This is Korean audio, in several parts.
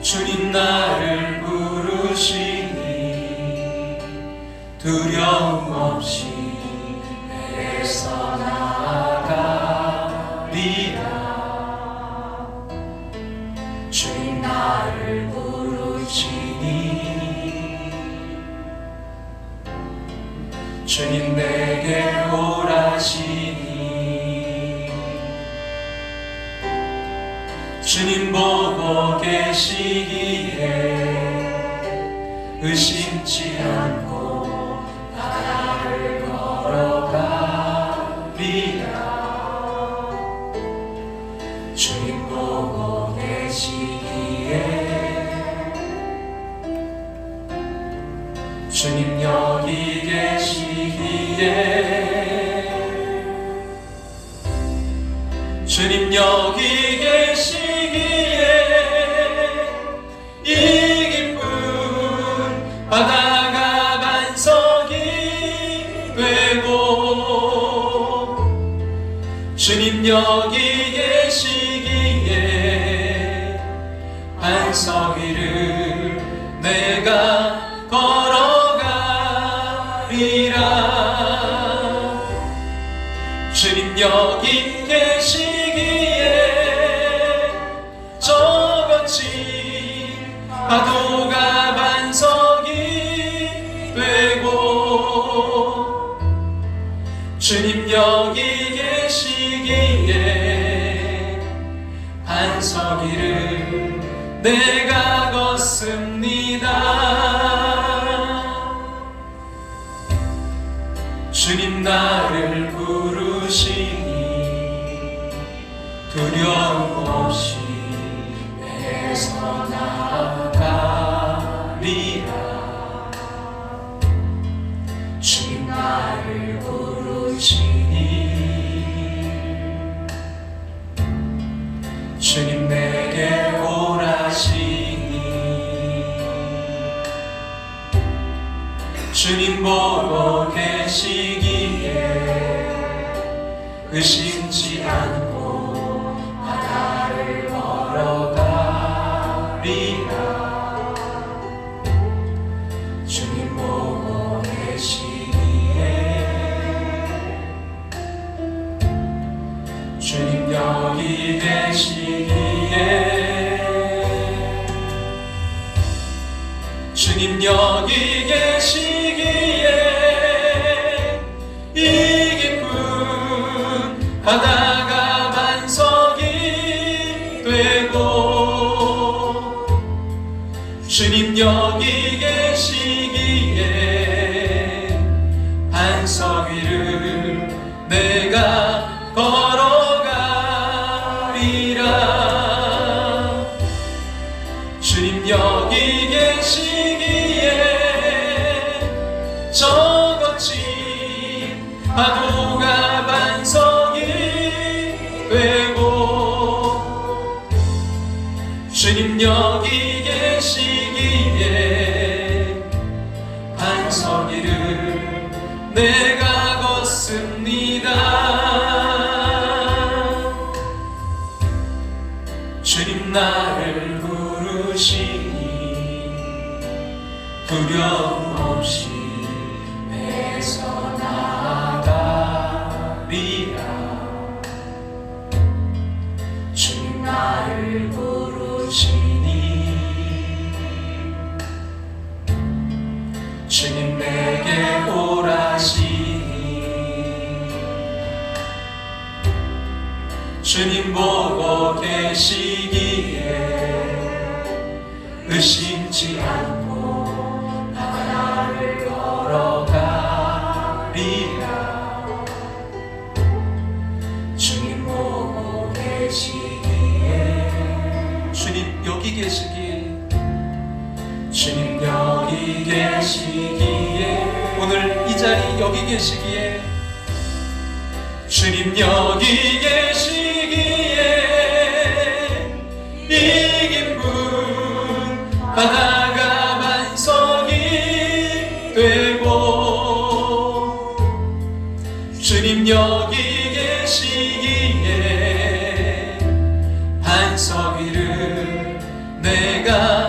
주님 나를 부르시니 두려움 없이 내게서 나아가리라. 주님 나를 부르시니 주님 내게 오라시니 주님 보고 계시기에 의심치 않고 바다를 걸어가리라. 주님 보고 계시기에 주님 여기 계시기에 주님 여기 계시기에 이 기쁜 바다가 반석이 되고 주님 여기 계시기에 반석 위를 내가 걸어가리라. 주님 여기 계시기에 저 거친 파도가 반석이 되고 주님 여기 계시기에 반석 위를 내가 걷습니다. 주님 나를 부르시니 두려움 없이 내게서 나아가리라. 주님 나를 부르시니 주님 내게 오라시니 주님 보고 계시기에 의심치 않고 바다를 걸어가리라. 주님 보고 계시기에 주님 여기 계시기에 주님 여기 계시기에 이 기쁜 바다가 반석이 되고 주님 여기 계시기에 반석 위를 내가 걸어가리라. 주님 여기 계시기에 저 거친 파도가 반석이 되고 주님 여기 계시기에 반석 위를 내가 걷습니다. 주님 나를 부르시니 두려움 없이 내게서 나아가리라. 주님 나를 부르시니 주님 내게 오라시니 주님 보고 계시기에 의심치 않고 바다를 걸어가리라. 주님 보고 계시기에 주님 여기 계시기에 주님 여기 계시기에 오늘 이 자리 여기 계시기에 주님 여기 계시기에 이 기쁜 바다가 반석이 되고 주님 여기 계시기에 반석 위를 내가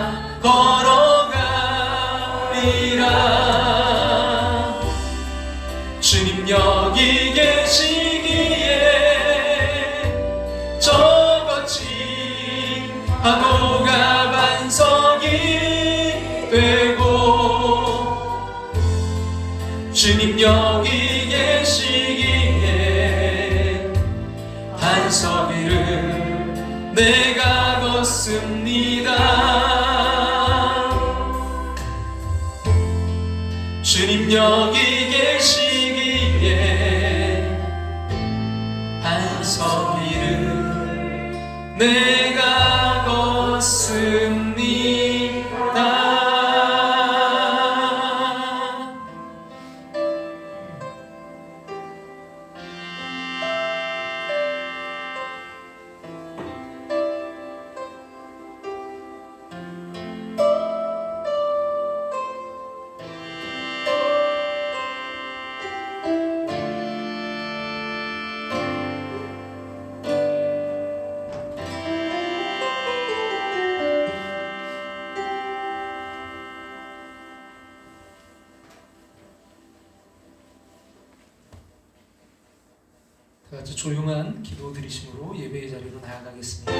파도가 반석이 되고 주님 여기 계시기에 반석 위를 내가 걷습니다. 주님 여기 계시기에 반석 위를 내가 걷습니다. 다 같이 조용한 기도 드리심으로 예배의 자리로 나아가겠습니다.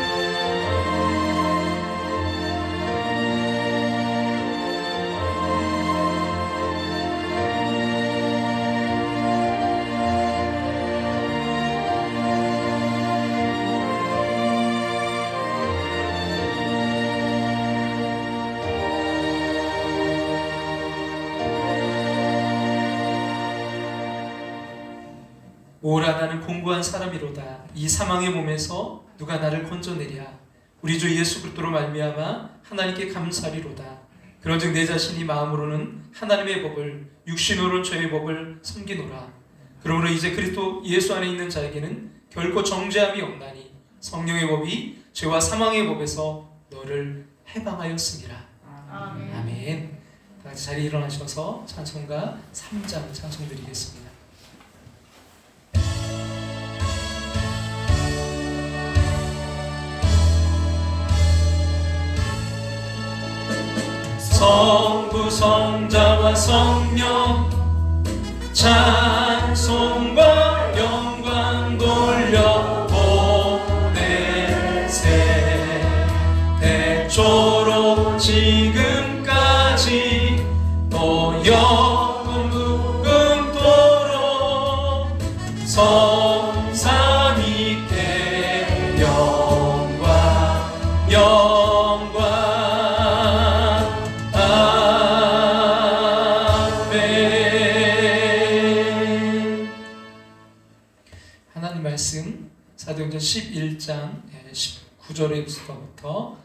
오라 나는 공고한 사람이로다. 이 사망의 몸에서 누가 나를 건져내랴. 우리 주 예수 그리스도로 말미암아 하나님께 감사리로다. 그런즉 내 자신이 마음으로는 하나님의 법을 육신으로는 죄의 법을 섬기노라. 그러므로 이제 그리스도 예수 안에 있는 자에게는 결코 정죄함이 없나니 성령의 법이 죄와 사망의 법에서 너를 해방하였으니라. 아멘. 다 같이 자리에 일어나셔서 찬송가 3장 찬송 드리겠습니다. 성부 성자와 성령 찬송과 영광 돌려보내세. 대초로 지금까지 또 영원 무궁토록 성삼위께 영광 말씀 사도행전 11장 19절에서부터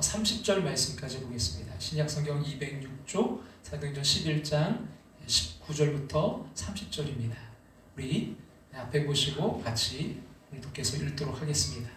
30절 말씀까지 보겠습니다. 신약성경 206쪽 사도행전 11장 19절부터 30절입니다. 우리 앞에 보시고 같이 공독해서 읽도록 하겠습니다.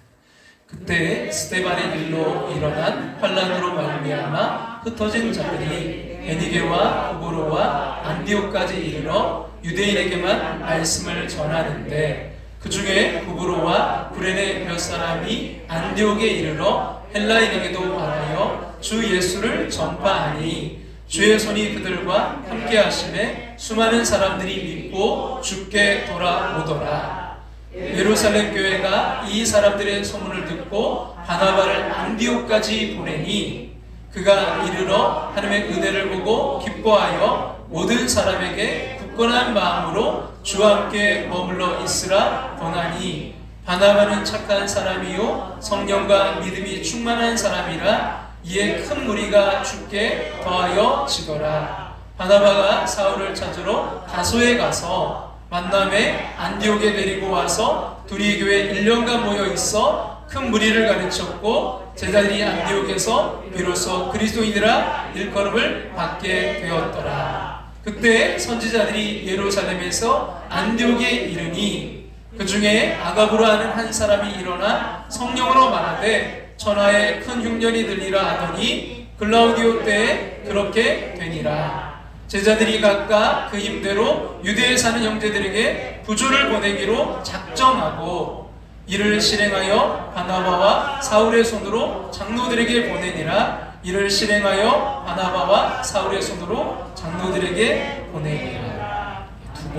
그때 스데반의 일로 일어난 환란으로 말미암아 흩어진 자들이 베니게와 구브로와 안디옥까지 이르러 유대인에게만 말씀을 전하는데 그 중에 구브로와 구레네 몇 사람이 안디옥에 이르러 헬라인에게도 말하여 주 예수를 전파하니 주의 손이 그들과 함께 하심에 수많은 사람들이 믿고 주께 돌아오더라. 예루살렘 교회가 이 사람들의 소문을 듣고 바나바를 안디옥까지 보내니 그가 이르러 하나님의 은혜를 보고 기뻐하여 모든 사람에게 굳건한 마음으로 주와 함께 머물러 있으라 권하니 바나바는 착한 사람이요 성령과 믿음이 충만한 사람이라 이에 큰 무리가 주께 더하여 지더라. 바나바가 사울을 찾으러 다소에 가서 만남에 안디옥에 데리고 와서 둘이 교회에 1년간 모여 있어 큰 무리를 가르쳤고 제자들이 안디옥에서 비로소 그리스도인이라 일컬음을 받게 되었더라. 그때 선지자들이 예루살렘에서 안디옥에 이르니 그 중에 아가부라 하는 한 사람이 일어나 성령으로 말하되 천하에 큰 흉년이 들리라 하더니 글라우디오 때에 그렇게 되니라. 제자들이 각각 그 힘대로 유대에 사는 형제들에게 부조를 보내기로 작정하고 이를 실행하여 바나바와 사울의 손으로 장로들에게 보내니라. 이를 실행하여 바나바와 사울의 손으로 장로들에게 보내니라. 두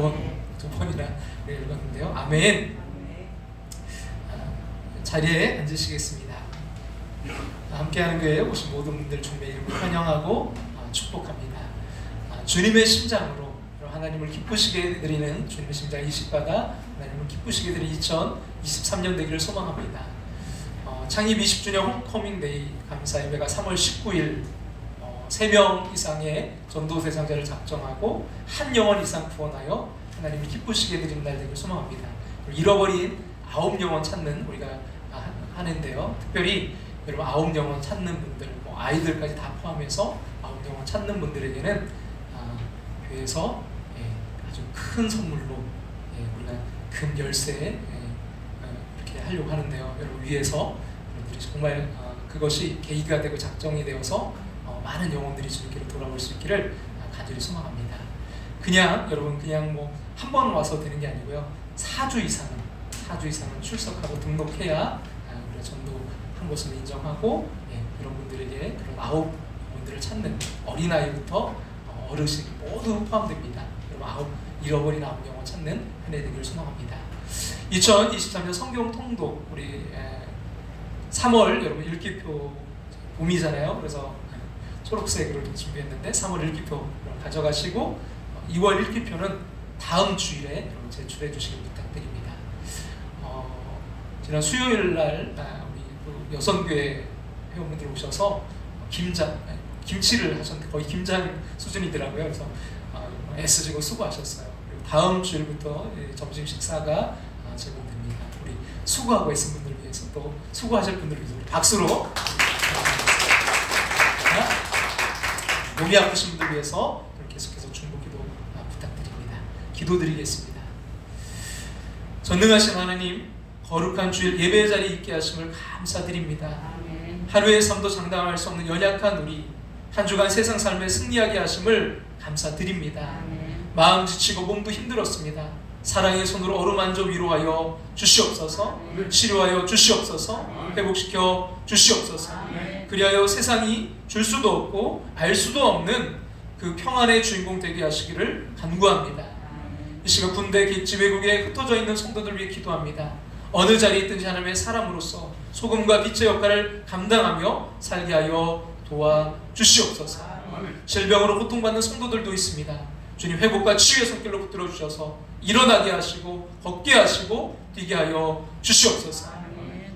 번이나 읽었는데요. 아멘. 자리에 앉으시겠습니다. 함께하는 교회에 오신 모든 분들 주님의 이름으로 환영하고 축복합니다. 주님의 심장으로 하나님을 기쁘시게 드리는 주님의 심장 이식받아 하나님을 기쁘시게 드리는 2023년 되기를 소망합니다. 창립 20주년 홈커밍데이 감사예배가 3월 19일 3명 이상의 전도 대상자를 작정하고 한 영혼 이상 구원하여 하나님을 기쁘시게 드리는 날 되기를 소망합니다. 잃어버린 9영혼 찾는 우리가 하는데요. 특별히 여러분 9영혼 찾는 분들, 아이들까지 다 포함해서 9영혼 찾는 분들에게는 교회에서 아주 큰 선물로 우리가 금 열쇠 이렇게 하려고 하는데요. 여러분 위에서 여러분들이 정말 그것이 계기가 되고 작정이 되어서 많은 영혼들이 주님께로 돌아올 수 있기를 간절히 소망합니다. 여러분 한 번 와서 되는 게 아니고요. 4주 이상은 출석하고 등록해야 우리가 전도한 것을 인정하고 그런 분들에게 그런 9분들을 찾는 어린아이부터 어르신 모두 포함됩니다. 여러분 잃어버린 9영혼 찾는 한 해 되기를 소망합니다. 2023년 성경 통독 우리 3월 여러분 읽기표 봄이잖아요. 그래서 초록색으로 준비했는데 3월 읽기표 가져가시고 2월 읽기표는 다음 주일에 여러분 제출해 주시길 부탁드립니다. 지난 수요일 날 우리 여성교회 회원분들 오셔서 김치를 하셨는데 거의 김장 수준이더라고요. 그래서 애쓰시고 수고하셨어요. 그리고 다음 주일부터 점심 식사가 제공됩니다. 우리 수고하고 있는 분들을 위해서 또 수고하실 분들을 위해서 우리 박수로 몸이 아프신 분들 위해서 계속해서 중보기도 부탁드립니다. 기도드리겠습니다. 전능하신 하나님, 거룩한 주일 예배의 자리에 있게 하심을 감사드립니다. 하루의 삶도 장담할 수 없는 연약한 우리 한 주간 세상 삶에 승리하게 하심을 감사드립니다. 마음 지치고 몸도 힘들었습니다. 사랑의 손으로 어루만져 위로하여 주시옵소서. 치료하여 주시옵소서. 회복시켜 주시옵소서. 그리하여 세상이 줄 수도 없고 알 수도 없는 그 평안의 주인공 되게 하시기를 간구합니다. 이 시각 군대 지배국에 흩어져 있는 성도들 위해 기도합니다. 어느 자리에 있든지 하나님의 사람으로서 소금과 빛의 역할을 감당하며 살게 하여 도와주시옵소서. 질병으로 고통받는 성도들도 있습니다. 주님 회복과 치유의 손길로 붙들어 주셔서 일어나게 하시고 걷게 하시고 뛰게 하여 주시옵소서.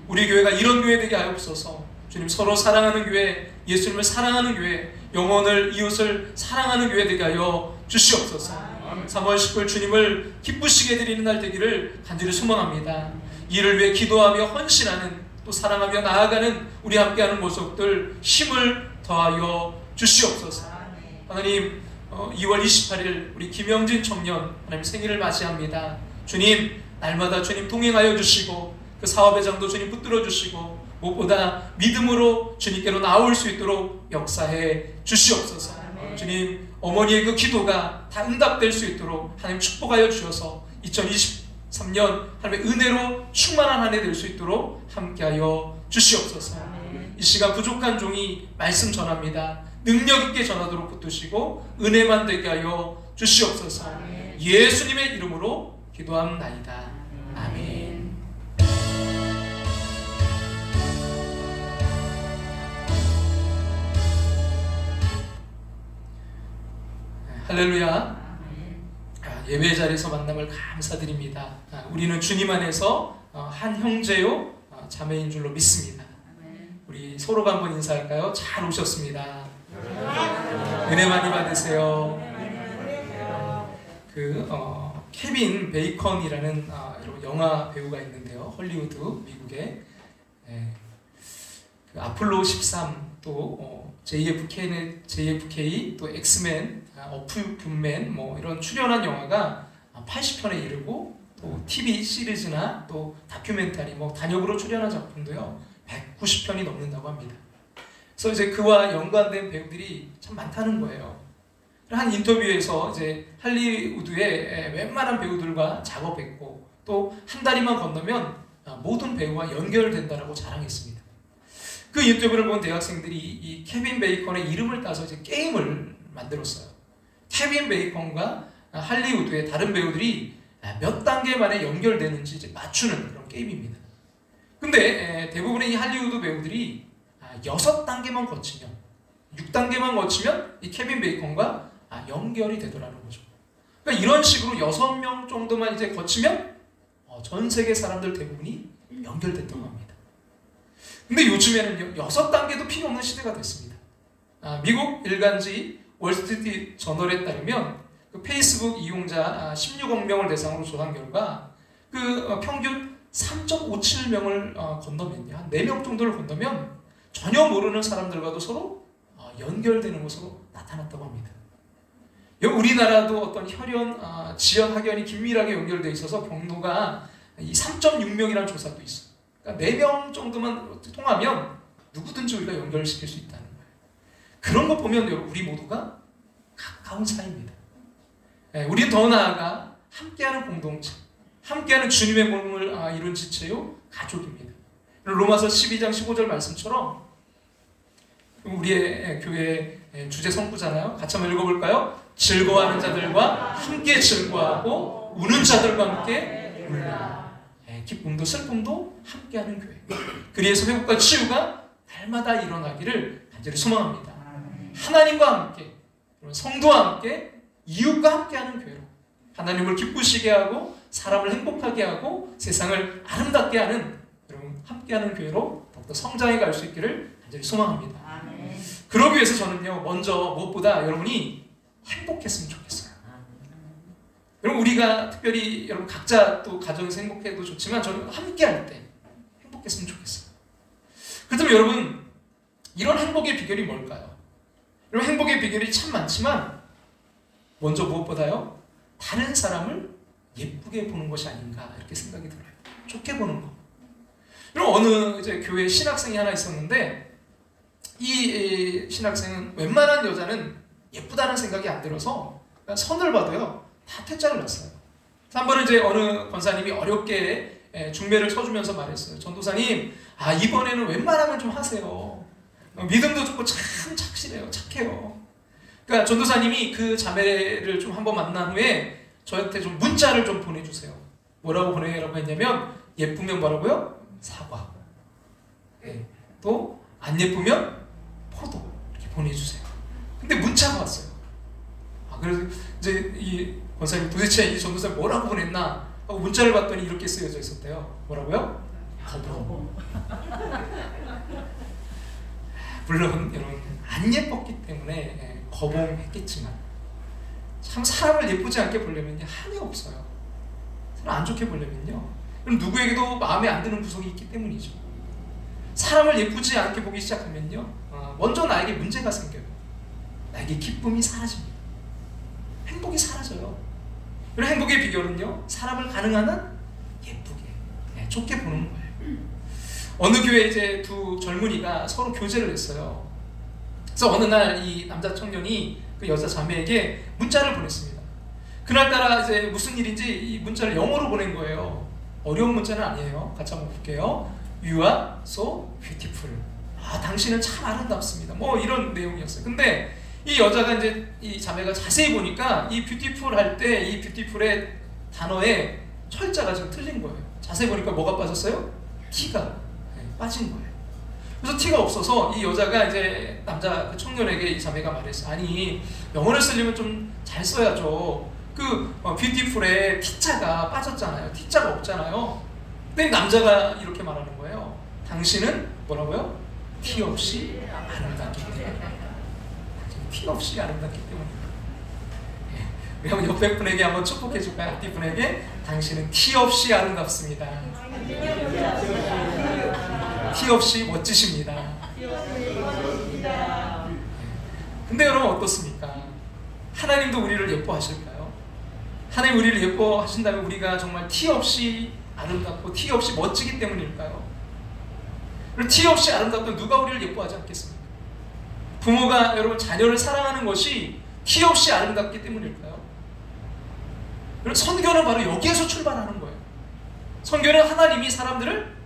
우리 교회가 이런 교회 되게 하옵소서. 주님 서로 사랑하는 교회, 예수님을 사랑하는 교회, 영혼을 이웃을 사랑하는 교회 되게 하여 주시옵소서. 3월 19일 주님을 기쁘시게 드리는 날 되기를 간절히 소망합니다. 이를 위해 기도하며 헌신하는 또 사랑하며 나아가는 우리 함께하는 모습들 힘을 더하여 주시옵소서. 하나님 2월 28일 우리 김영진 청년 하나님 생일을 맞이합니다. 주님 날마다 주님 동행하여 주시고 그 사업회장도 주님 붙들어 주시고 무엇보다 믿음으로 주님께로 나올 수 있도록 역사해 주시옵소서. 주님 어머니의 그 기도가 다 응답될 수 있도록 하나님 축복하여 주셔서 2023년 하나님의 은혜로 충만한 한 해 될 수 있도록 함께하여 주시옵소서. 이 시간 부족한 종이 말씀 전합니다. 능력 있게 전하도록 붙드시고 은혜만 되게 하여 주시옵소서. 예수님의 이름으로 기도합나이다. 아멘. 할렐루야. 예배 자리에서 만남을 감사드립니다. 우리는 주님 안에서 한 형제요 자매인 줄로 믿습니다. 우리 서로가 한번 인사할까요? 잘 오셨습니다. 은혜 많이 받으세요. 케빈 베이컨이라는 영화 배우가 있는데요. 헐리우드 미국에 아폴로 13 또 JFK 또 엑스맨, 어프균맨 이런 출연한 영화가 80편에 이르고 또 TV 시리즈나 또 다큐멘터리 단역으로 출연한 작품도요 190편이 넘는다고 합니다. 그래서 이제 그와 연관된 배우들이 참 많다는 거예요. 한 인터뷰에서 이제 할리우드의 웬만한 배우들과 작업했고 또 한 다리만 건너면 모든 배우와 연결된다라고 자랑했습니다. 그 인터뷰를 본 대학생들이 이 케빈 베이컨의 이름을 따서 이제 게임을 만들었어요. 케빈 베이컨과 할리우드의 다른 배우들이 몇 단계 만에 연결되는지 이제 맞추는 그런 게임입니다. 근데 대부분의 이 할리우드 배우들이 6단계만 거치면, 6단계만 거치면 이 케빈 베이컨과 연결이 되더라는 거죠. 그러니까 이런 식으로 6명 정도만 이제 거치면 전 세계 사람들 대부분이 연결됐다고 합니다. 근데 요즘에는요, 6단계도 필요 없는 시대가 됐습니다. 미국 일간지 월스트리트 저널에 따르면 그 페이스북 이용자 16억 명을 대상으로 조사한 결과 그 평균 3.57명을 건너면요, 한 4명 정도를 건너면 전혀 모르는 사람들과도 서로 연결되는 것으로 나타났다고 합니다. 우리나라도 어떤 혈연, 지연, 학연이 긴밀하게 연결되어 있어서 경로가 이 3.6명이라는 조사도 있어요. 그러니까 4명 정도만 통하면 누구든지 우리가 연결시킬 수 있다는 거예요. 그런 거 보면 우리 모두가 가까운 사이입니다. 우리는 더 나아가 함께하는 공동체, 함께하는 주님의 몸을 이룬 지체요, 가족입니다. 로마서 12장 15절 말씀처럼 우리의 교회 주제 성구잖아요. 같이 한번 읽어볼까요? 즐거워하는 자들과 함께 즐거워하고 우는 자들과 함께 울라. 기쁨도 슬픔도 함께하는 교회. 그리해서 회복과 치유가 날마다 일어나기를 간절히 소망합니다. 하나님과 함께, 성도와 함께, 이웃과 함께하는 교회로 하나님을 기쁘시게 하고 사람을 행복하게 하고 세상을 아름답게 하는 여러분 함께하는 교회로 더욱더 성장해 갈 수 있기를 간절히 소망합니다. 그러기 위해서 저는요, 먼저 무엇보다 여러분이 행복했으면 좋겠어요. 여러분, 우리가 특별히 여러분 각자 또 가정에서 행복해도 좋지만 저는 함께 할 때 행복했으면 좋겠어요. 그렇다면 여러분, 이런 행복의 비결이 뭘까요? 여러분, 행복의 비결이 참 많지만 먼저 무엇보다요, 다른 사람을 예쁘게 보는 것이 아닌가 이렇게 생각이 들어요. 좋게 보는 거. 여러분, 어느 이제 교회 신학생이 하나 있었는데 이 신학생은 웬만한 여자는 예쁘다는 생각이 안 들어서 선을 봐도요 다 퇴짜를 놨어요. 한 번은 이제 어느 권사님이 어렵게 중매를 쳐주면서 말했어요. 전도사님, 이번에는 웬만하면 좀 하세요. 믿음도 좋고 참 착실해요. 착해요. 그러니까 전도사님이 그 자매를 좀 한번 만난 후에 저한테 좀 문자를 좀 보내주세요. 뭐라고 보내라고 했냐면, 예쁘면 뭐라고요? 사과. 또 안 예쁘면 포도. 이렇게 보내주세요. 근데 문자가 왔어요. 그래서 이제 이 권사님 도대체 이 전도사님 뭐라고 보냈나 하고 문자를 봤더니 이렇게 쓰여져 있었대요. 뭐라고요? 거봉. 물론 여러분 안 예뻤기 때문에 거봉했겠지만 참 사람을 예쁘지 않게 보려면요 한이 없어요. 사람 안 좋게 보려면요, 그럼 누구에게도 마음에 안 드는 구석이 있기 때문이죠. 사람을 예쁘지 않게 보기 시작하면요, 먼저 나에게 문제가 생겨요. 나에게 기쁨이 사라집니다. 행복이 사라져요. 그리고 행복의 비결은요, 사람을 가능한 한 예쁘게, 좋게 보는 거예요. 어느 교회에 이제 두 젊은이가 서로 교제를 했어요. 그래서 어느 날 이 남자 청년이 그 여자 자매에게 문자를 보냈습니다. 그날따라 이제 무슨 일인지 이 문자를 영어로 보낸 거예요. 어려운 문자는 아니에요. 같이 한번 볼게요. You are so beautiful. 당신은 참 아름답습니다. 뭐 이런 내용이었어요. 근데 이 여자가 이제 이 자매가 자세히 보니까 이 beautiful 할 때 이 beautiful의 단어에 철자가 좀 틀린 거예요. 자세히 보니까 뭐가 빠졌어요? T가 빠진 거예요. 그래서 T가 없어서 이 여자가 이제 남자 그 청년에게 이 자매가 말했어요. 아니, 영어를 쓰려면 좀 잘 써야죠. 그 beautiful에 T자가 빠졌잖아요. T자가 없잖아요. 근데 남자가 이렇게 말하는 거예요. 당신은 뭐라고요? T 없이 아름답기 때문에. T 없이 아름답기 때문입니다. 우리 한번 옆에 분에게 한번 축복해 줄까요? 앞뒤 분에게 당신은 T 없이 아름답습니다. T 없이 멋지십니다. 근데 여러분 어떻습니까? 하나님도 우리를 예뻐하실까요? 하나님 우리를 예뻐하신다면 우리가 정말 티 없이 아름답고 티 없이 멋지기 때문일까요? 그리고 티 없이 아름답다면 누가 우리를 예뻐하지 않겠습니까? 부모가 여러분 자녀를 사랑하는 것이 티 없이 아름답기 때문일까요? 여러분 선교는 바로 여기에서 출발하는 거예요. 선교는 하나님이 사람들을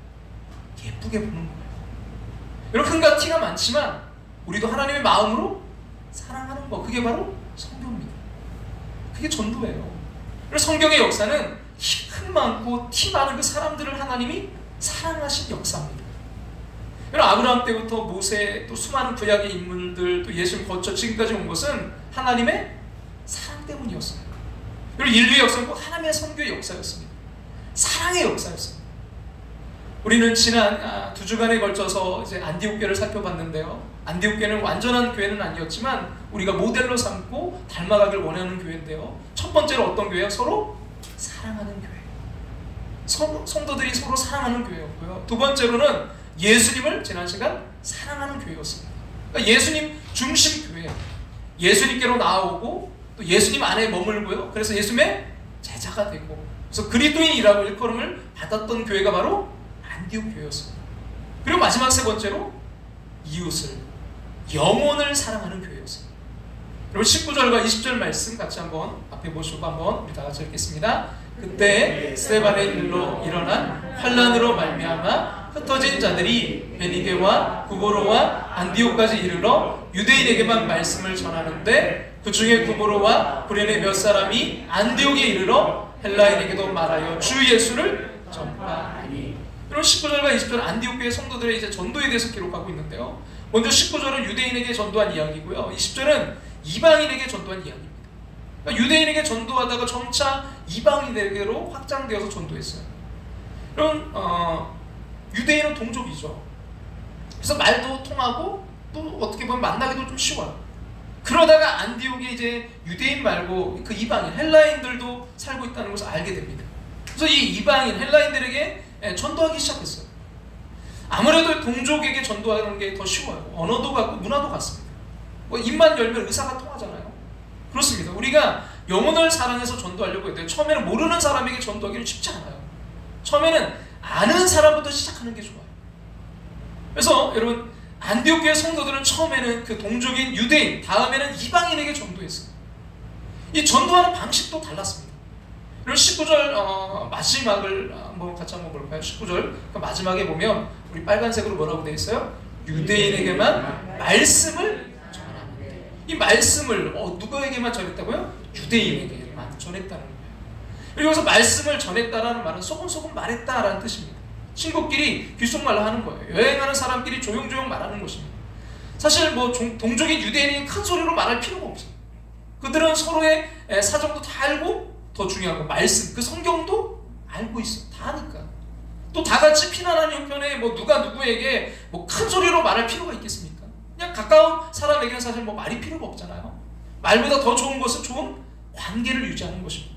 예쁘게 보는 거예요. 여러분 흥과 티가 많지만 우리도 하나님의 마음으로 사랑하는 거, 그게 바로 선교입니다. 그게 전도예요. 그래서 성경의 역사는 흥 많고 티 많은 그 사람들을 하나님이 사랑하신 역사입니다. 여러분, 아브라함 때부터 모세, 또 수많은 구약의 인물들, 또 예수님 거쳐 지금까지 온 것은 하나님의 사랑 때문이었어요. 그리고 인류의 역사는 꼭 하나님의 선교의 역사였습니다. 사랑의 역사였습니다. 우리는 지난 2주간에 걸쳐서 이제 안디옥 교회를 살펴봤는데요. 안디옥 교회는 완전한 교회는 아니었지만 우리가 모델로 삼고 닮아가길 원하는 교회인데요. 첫 번째로 어떤 교회요? 서로 사랑하는 교회. 성도들이 서로 사랑하는 교회였고요. 두 번째로는 예수님을 지난 시간 사랑하는 교회였습니다. 그러니까 예수님 중심 교회. 예수님께로 나아오고 또 예수님 안에 머물고요. 그래서 예수님의 제자가 되고, 그래서 그리스도인이라고 일컬음을 받았던 교회가 바로 안디옥 교회였습니다. 그리고 마지막 세 번째로 이웃을, 영혼을 사랑하는 교회였습니다. 여러분, 19절과 20절 말씀 같이 한번 앞에 보시고 한번 우리 다 같이 읽겠습니다. 그때 스데반의 일로 일어난 환란으로 말미암아 흩어진 자들이 베니게와 구보로와 안디옥까지 이르러 유대인에게만 말씀을 전하는데, 그 중에 구보로와 구레네 몇 사람이 안디옥에 이르러 헬라인에게도 말하여 주 예수를 전파하니. 그럼 19절과 20절은 안디옥 교회 성도들의 이제 전도에 대해서 기록하고 있는데요. 먼저 19절은 유대인에게 전도한 이야기고요. 20절은 이방인에게 전도한 이야기입니다. 그러니까 유대인에게 전도하다가 점차 이방인에게로 확장되어서 전도했어요. 그럼 유대인은 동족이죠. 그래서 말도 통하고 또 어떻게 보면 만나기도 좀 쉬워요. 그러다가 안디옥에 이제 유대인 말고 그 이방인, 헬라인들도 살고 있다는 것을 알게 됩니다. 그래서 이 이방인, 헬라인들에게 전도하기 시작했어요. 아무래도 동족에게 전도하는 게 더 쉬워요. 언어도 같고 문화도 같습니다. 뭐 입만 열면 의사가 통하잖아요. 그렇습니다. 우리가 영혼을 사랑해서 전도하려고 해도 처음에는 모르는 사람에게 전도하기는 쉽지 않아요. 처음에는 아는 사람부터 시작하는 게 좋아요. 그래서 여러분, 안디옥 교회 성도들은 처음에는 그 동족인 유대인, 다음에는 이방인에게 전도했어요. 이 전도하는 방식도 달랐습니다. 그리고 19절 마지막을 같이 한번 볼까요? 19절 그러니까 마지막에 보면 우리 빨간색으로 뭐라고 되어 있어요? 유대인에게만 말씀을 전하는데, 이 말씀을 누구에게만 전했다고요? 유대인에게만 전했다는 거예요. 그리고 여기서 말씀을 전했다라는 말은 소금소금 말했다라는 뜻입니다. 친구끼리 귓속말로 하는 거예요. 여행하는 사람끼리 조용조용 말하는 것입니다. 사실 뭐 동족인 유대인이 큰 소리로 말할 필요가 없어요. 그들은 서로의 사정도 다 알고, 더 중요한 건 말씀, 그 성경도 알고 있어. 다 아니까. 또 다 같이 피난하는 형편에 뭐 누가 누구에게 뭐 큰 소리로 말할 필요가 있겠습니까? 그냥 가까운 사람에게는 사실 뭐 말이 필요가 없잖아요. 말보다 더 좋은 것은 좋은 관계를 유지하는 것입니다.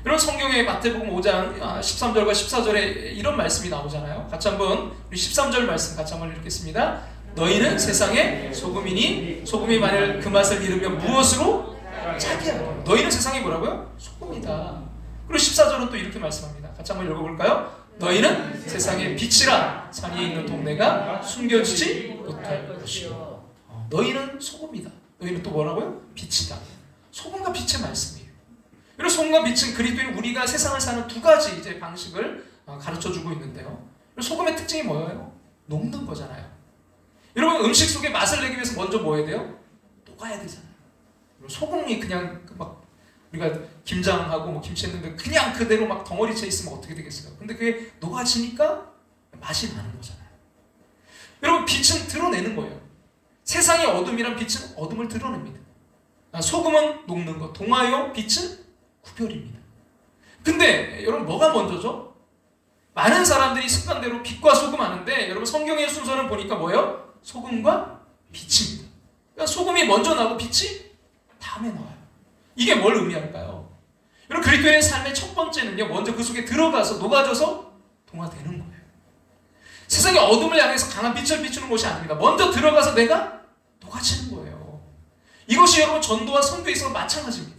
이런 성경에 마태복음 5장 13절과 14절에 이런 말씀이 나오잖아요. 같이 한번 우리 13절 말씀 같이 한번 읽겠습니다. 너희는 세상의 소금이니 소금이 만일 그 맛을 잃으면 무엇으로 차게? 너희는 세상이 뭐라고요? 소금이다. 그리고 14절은 또 이렇게 말씀합니다. 같이 한번 읽어볼까요? 너희는 세상의 빛이라 산에 있는 동네가 숨겨지지 못할 것이요. 너희는 소금이다. 너희는 또 뭐라고요? 빛이다. 소금과 빛의 말씀이에요. 그리고 소금과 빛은 그리스도인 우리가 세상을 사는 두 가지 이제 방식을 가르쳐주고 있는데요. 소금의 특징이 뭐예요? 녹는 거잖아요. 여러분, 음식 속에 맛을 내기 위해서 먼저 뭐 해야 돼요? 녹아야 되잖아요. 소금이 그냥 막 우리가 김장하고 뭐 김치 했는데 그냥 그대로 막 덩어리 채 있으면 어떻게 되겠어요? 근데 그게 녹아지니까 맛이 나는 거잖아요. 여러분, 빛은 드러내는 거예요. 세상의 어둠이란 빛은 어둠을 드러냅니다. 소금은 녹는 것, 동화요 빛은 구별입니다. 근데 여러분, 뭐가 먼저죠? 많은 사람들이 습관대로 빛과 소금 하는데, 여러분 성경의 순서는 보니까 뭐예요? 소금과 빛입니다. 그러니까 소금이 먼저 나고 빛이 다음에 나와요. 이게 뭘 의미할까요? 여러분, 그리스도인의 삶의 첫 번째는요, 먼저 그 속에 들어가서 녹아져서 동화되는 거예요. 세상의 어둠을 향해서 강한 빛을 비추는 것이 아닙니다. 먼저 들어가서 내가 녹아지는 거예요. 이것이 여러분 전도와 선교에 있어서 마찬가지입니다.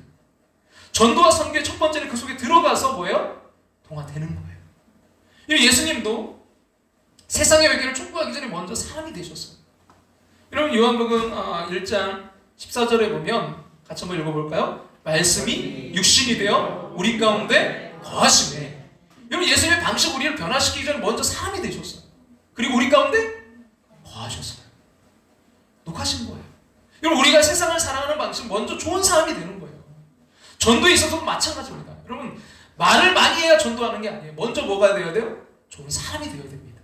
전도와 선교의 첫 번째는 그 속에 들어가서 뭐예요? 동화되는 거예요. 예수님도 세상의 외교를 촉구하기 전에 먼저 사람이 되셨어요. 여러분, 요한복음 1장 14절에 보면 같이 한번 읽어볼까요? 말씀이 육신이 되어 우리 가운데 거하시네. 여러분, 예수님의 방식 우리를 변화시키기 전에 먼저 사람이 되셨어요. 그리고 우리 가운데 거하셨어요. 녹하신 거예요. 여러분, 우리가 세상을 살아가는 방식 먼저 좋은 사람이 되는 거예요. 전도에 있어서도 마찬가지입니다. 여러분, 말을 많이 해야 전도하는 게 아니에요. 먼저 뭐가 되어야 돼요? 좋은 사람이 되어야 됩니다.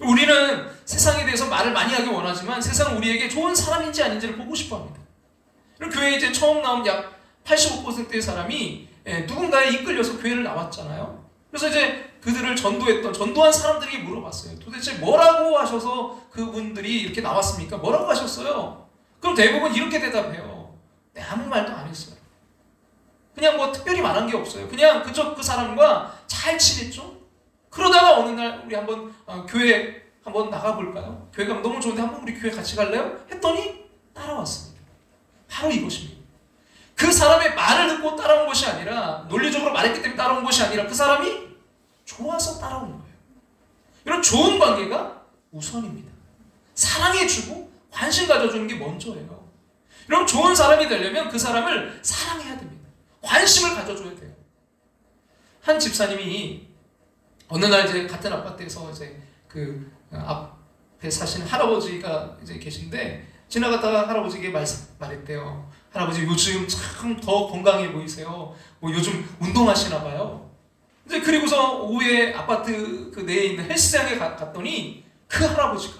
우리는 세상에 대해서 말을 많이 하기 원하지만 세상은 우리에게 좋은 사람인지 아닌지를 보고 싶어 합니다. 그럼 교회에 이제 처음 나온 약 85%의 사람이 누군가에 이끌려서 교회를 나왔잖아요. 그래서 이제 그들을 전도한 사람들에게 물어봤어요. 도대체 뭐라고 하셔서 그분들이 이렇게 나왔습니까? 뭐라고 하셨어요? 그럼 대부분 이렇게 대답해요. 네, 아무 말도 안 했어요. 그냥 뭐 특별히 말한 게 없어요. 그냥 그저 그 사람과 잘 지냈죠? 그러다가 어느 날 우리 한번 교회 한번 나가볼까요? 교회가 너무 좋은데 한번 우리 교회 같이 갈래요? 했더니 따라왔습니다. 바로 이것입니다. 그 사람의 말을 듣고 따라온 것이 아니라, 논리적으로 말했기 때문에 따라온 것이 아니라 그 사람이 좋아서 따라온 거예요. 이런 좋은 관계가 우선입니다. 사랑해주고 관심 가져주는 게 먼저예요. 이런 좋은 사람이 되려면 그 사람을 사랑해야 됩니다. 관심을 가져줘야 돼요. 한 집사님이 어느 날 이제 같은 아파트에서 이제 그 앞에 사시는 할아버지가 이제 계신데, 지나가다가 할아버지에게 말했대요. 할아버지 요즘 참 더 건강해 보이세요. 뭐 요즘 운동하시나 봐요. 이제 그리고서 오후에 아파트 그 내에 있는 헬스장에 갔더니 그 할아버지가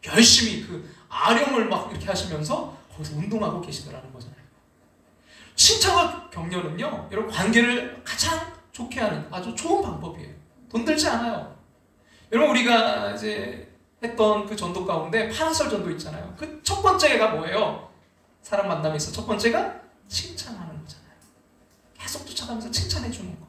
열심히 그 아령을 막 이렇게 하시면서 거기서 운동하고 계시더라는 거잖아요. 칭찬과 격려는요, 여러분 관계를 가장 좋게 하는 아주 좋은 방법이에요. 돈 들지 않아요. 여러분 우리가 이제 했던 그 전도 가운데 파라솔 전도 있잖아요. 그 첫 번째가 뭐예요? 사람 만남에서 첫 번째가 칭찬하는 거잖아요. 계속 쫓아가면서 칭찬해 주는 거.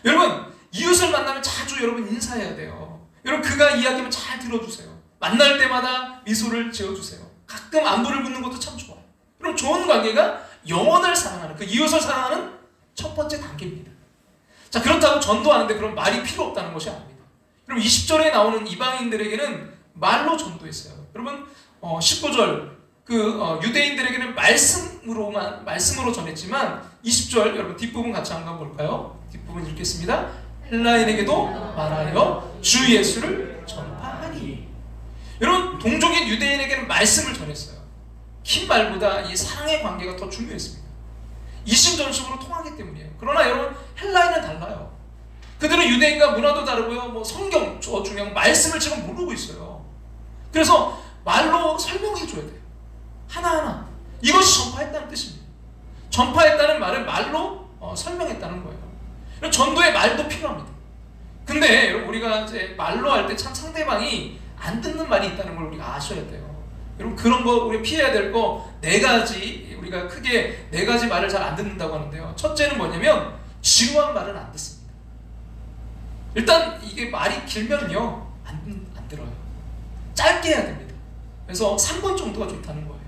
여러분 이웃을 만나면 자주 여러분 인사해야 돼요. 여러분 그가 이야기하면 잘 들어주세요. 만날 때마다 미소를 지어주세요. 가끔 안부를 묻는 것도 참 좋아요. 여러분 좋은 관계가 영혼을 사랑하는, 그 이웃을 사랑하는 첫 번째 단계입니다. 자, 그렇다고 전도하는데 그럼 말이 필요 없다는 것이 아닙니다. 여러분 20절에 나오는 이방인들에게는 말로 전도했어요. 여러분 19절 유대인들에게는 말씀으로 전했지만 20절 여러분 뒷부분 같이 한번 볼까요? 뒷부분 읽겠습니다. 헬라인에게도 말하여 주 예수를 전파하니. 여러분 동족인 유대인에게는 말씀을 전했어요. 긴 말보다 이 사랑의 관계가 더 중요했습니다. 이심전심으로 통하기 때문이에요. 그러나 여러분 헬라인은 달라요. 그들은 유대인과 문화도 다르고요. 뭐 성경 중요한 말씀을 지금 모르고 있어요. 그래서 말로 설명해 줘야 돼요. 하나하나. 이것이 전파했다는 뜻입니다. 전파했다는 말은 말로 설명했다는 거예요. 전도의 말도 필요합니다. 근데 여러분 우리가 이제 말로 할 때 참 상대방이 안 듣는 말이 있다는 걸 우리가 아셔야 돼요. 여러분 그런 거 우리 피해야 될 거 네 가지, 우리가 크게 네 가지 말을 잘 안 듣는다고 하는데요. 첫째는 뭐냐면 지루한 말은 안 듣습니다. 일단 이게 말이 길면요 안 들어요. 짧게 해야 됩니다. 그래서 3분 정도가 좋다는 거예요.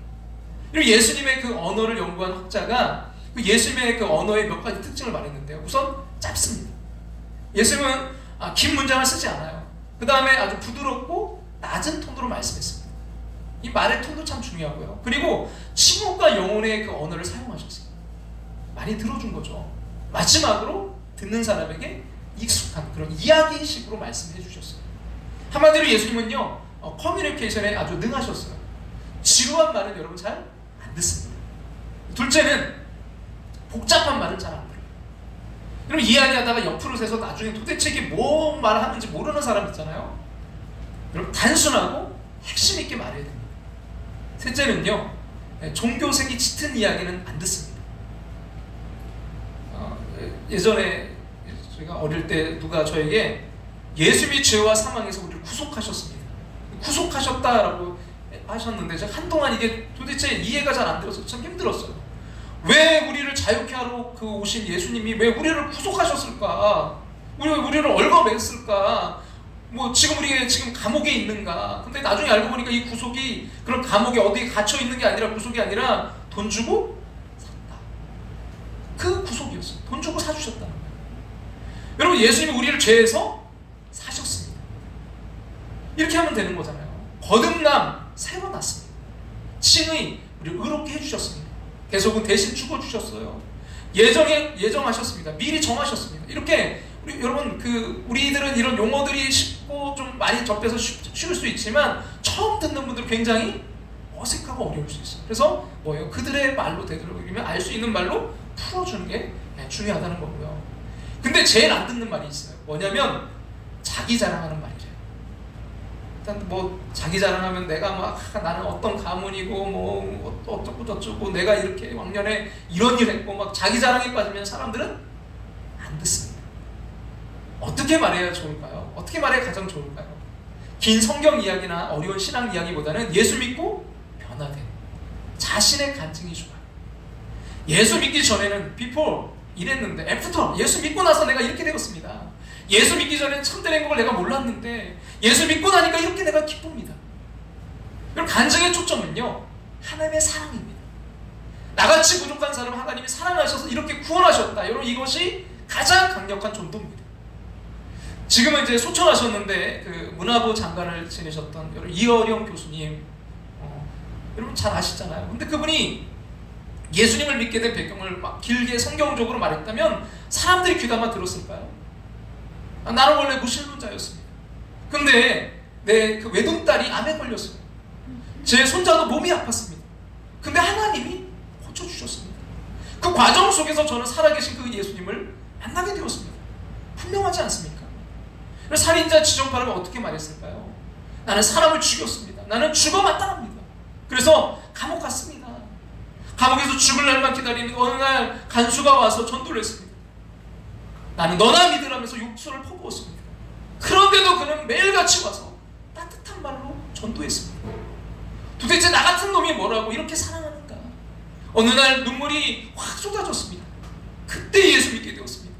그리고 예수님의 그 언어를 연구한 학자가 그 예수님의 그 언어의 몇 가지 특징을 말했는데요. 우선 짧습니다. 예수님은 긴 문장을 쓰지 않아요. 그 다음에 아주 부드럽고 낮은 톤으로 말씀했습니다. 이 말의 톤도 참 중요하고요. 그리고 침묵과 영혼의 그 언어를 사용하셨어요. 많이 들어준 거죠. 마지막으로 듣는 사람에게 익숙한 그런 이야기식으로 말씀해 주셨어요. 한마디로 예수님은요 커뮤니케이션에 아주 능하셨어요. 지루한 말은 여러분 잘 안 듣습니다. 둘째는 복잡한 말은 잘 안 들어요. 여러분 이야기하다가 옆으로 새서 나중에 도대체 이게 뭔 말을 하는지 모르는 사람 있잖아요. 여러분 단순하고 핵심 있게 말해야 됩니다. 셋째는요 종교색이 짙은 이야기는 안 듣습니다. 예전에 제가 어릴 때 누가 저에게 예수님이 죄와 사망에서 우리를 구속하셨습니다. 구속하셨다라고 하셨는데 제가 한동안 이게 도대체 이해가 잘 안 되어서 참 힘들었어요. 왜 우리를 자유케 하러 그 오신 예수님이 왜 우리를 구속하셨을까? 우리를 얽어맸을까? 뭐 지금 우리가 지금 감옥에 있는가? 근데 나중에 알고 보니까 이 구속이 그런 감옥에 어디에 갇혀 있는 게 아니라 구속이 아니라 돈 주고 샀다. 그 구속이었어요. 돈 주고 사주셨다는 거예요. 여러분 예수님이 우리를 죄에서 사셨습니다. 이렇게 하면 되는 거잖아요. 거듭남 새로 났습니다. 칭의 우리를 의롭게 해주셨습니다. 계속은 대신 죽어주셨어요. 예정하셨습니다. 미리 정하셨습니다. 이렇게 여러분 우리들은 이런 용어들이 쉽고 좀 많이 접해서 쉬울 수 있지만 처음 듣는 분들은 굉장히 어색하고 어려울 수 있어요. 그래서 뭐예요? 그들의 말로 되도록이면 알 수 있는 말로 풀어주는 게 중요하다는 거고요. 근데 제일 안 듣는 말이 있어요. 뭐냐면 자기 자랑하는 말이래요. 일단 뭐 자기 자랑하면 내가 막 나는 어떤 가문이고 뭐 어쩌고 저쩌고 내가 이렇게 왕년에 이런 일 했고 막 자기 자랑에 빠지면 사람들은 안 듣습니다. 어떻게 말해야 좋을까요? 어떻게 말해야 가장 좋을까요? 긴 성경 이야기나 어려운 신앙 이야기보다는 예수 믿고 변화된 자신의 간증이 좋아요. 예수 믿기 전에는 before 이랬는데 after 예수 믿고 나서 내가 이렇게 되었습니다. 예수 믿기 전에는 참된 행복을 내가 몰랐는데 예수 믿고 나니까 이렇게 내가 기쁩니다. 그럼 간증의 초점은요 하나님의 사랑입니다. 나같이 부족한 사람 하나님이 사랑하셔서 이렇게 구원하셨다. 여러분 이것이 가장 강력한 전도입니다. 지금은 이제 소천하셨는데 그 문화부 장관을 지내셨던 여러분 이어령 교수님 여러분 잘 아시잖아요. 근데 그분이 예수님을 믿게 된 배경을 막 길게 성경적으로 말했다면 사람들이 귀담아 들었을까요? 나는 원래 무신론자였습니다. 근데 내 그 외동딸이 암에 걸렸어요. 제 손자도 몸이 아팠습니다. 근데 하나님이 고쳐주셨습니다. 그 과정 속에서 저는 살아계신 그 예수님을 만나게 되었습니다. 분명하지 않습니까? 살인자 지정파를 어떻게 말했을까요? 나는 사람을 죽였습니다. 나는 죽어 마땅합니다. 그래서 감옥 갔습니다. 감옥에서 죽을 날만 기다리는 어느 날 간수가 와서 전도를 했습니다. 나는 너나 믿으라면서 육수를 퍼부었습니다. 그런데도 그는 매일같이 와서 따뜻한 말로 전도했습니다. 도대체 나 같은 놈이 뭐라고 이렇게 사랑하는가? 어느 날 눈물이 확 쏟아졌습니다. 그때 예수 믿게 되었습니다.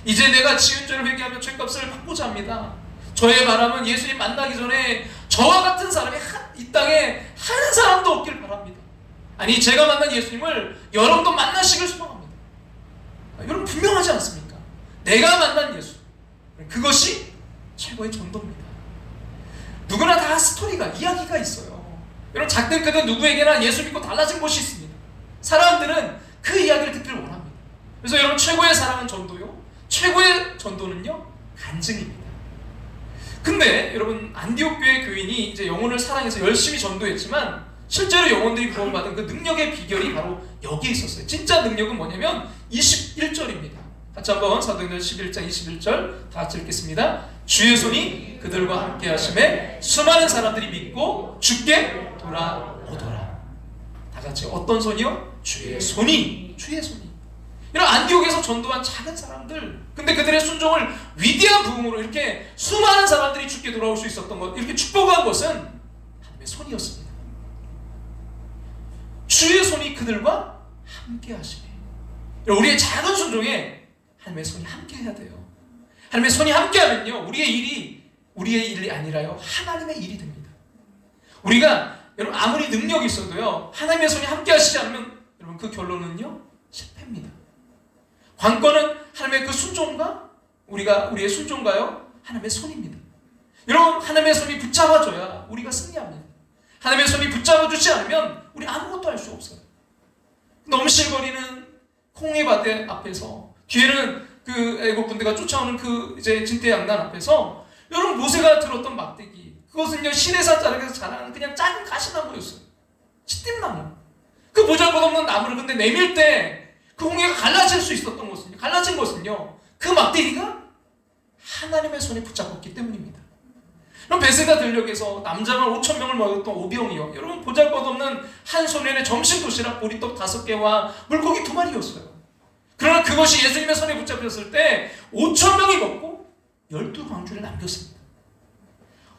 이제 내가 지은 죄를 회개하며 죄값을 받고자 합니다. 저의 바람은 예수님 만나기 전에 저와 같은 사람이 이 땅에 한 사람도 없길 바랍니다. 아니 제가 만난 예수님을 여러분도 만나시길 소망합니다. 여러분 분명하지 않습니까? 내가 만난 예수 그것이 최고의 전도입니다. 누구나 다 스토리가 이야기가 있어요. 여러분 작든 크든 누구에게나 예수 믿고 달라진 것이 있습니다. 사람들은 그 이야기를 듣기를 원합니다. 그래서 여러분 최고의 사랑은 전도요. 최고의 전도는요 간증입니다. 근데 여러분 안디옥 교회 교인이 이제 영혼을 사랑해서 열심히 전도했지만 실제로 영혼들이 구원받은 그 능력의 비결이 바로 여기에 있었어요. 진짜 능력은 뭐냐면 21절입니다. 같이 한번 사도행전 11장 21절 다 같이 읽겠습니다. 주의 손이 그들과 함께 하심에 수많은 사람들이 믿고 주께 돌아오더라. 다 같이 어떤 손이요? 주의 손이. 주의 손이. 이런 안디옥에서 전도한 작은 사람들, 근데 그들의 순종을 위대한 부흥으로 이렇게 수많은 사람들이 주께 돌아올 수 있었던 것, 이렇게 축복한 것은 하나님의 손이었습니다. 주의 손이 그들과 함께 하시네. 우리의 작은 순종에 하나님의 손이 함께 해야 돼요. 하나님의 손이 함께 하면요 우리의 일이 아니라요 하나님의 일이 됩니다. 우리가 여러분 아무리 능력이 있어도요 하나님의 손이 함께 하시지 않으면 여러분 그 결론은요 실패입니다. 관건은 하나님의 그 순종과 우리의 순종과요 하나님의 손입니다. 여러분 하나님의 손이 붙잡아줘야 우리가 승리합니다. 하나님의 손이 붙잡아주지 않으면 우리 아무것도 할 수 없어요. 넘실거리는 홍해바다 앞에서 뒤에는 그 애국 군대가 쫓아오는 그 이제 진태양난 앞에서 여러분 모세가 들었던 막대기 그것은요 시내산 자락에서 자라는 그냥 작은 가시나무였어요. 시띠나무. 그 보잘것없는 나무를 근데 내밀 때 그 홍해가 갈라진 것은요 그 막대기가 하나님의 손에 붙잡혔기 때문입니다. 그럼 베세다 들녘에서 남자만 5,000명을 먹였던 오병이요 여러분 보잘것없는 한 소년의 점심 도시락 보리떡 5개와 물고기 2마리였어요. 그러나 그것이 예수님의 손에 붙잡혔을 때 5,000명이 먹고 12광주를 남겼습니다.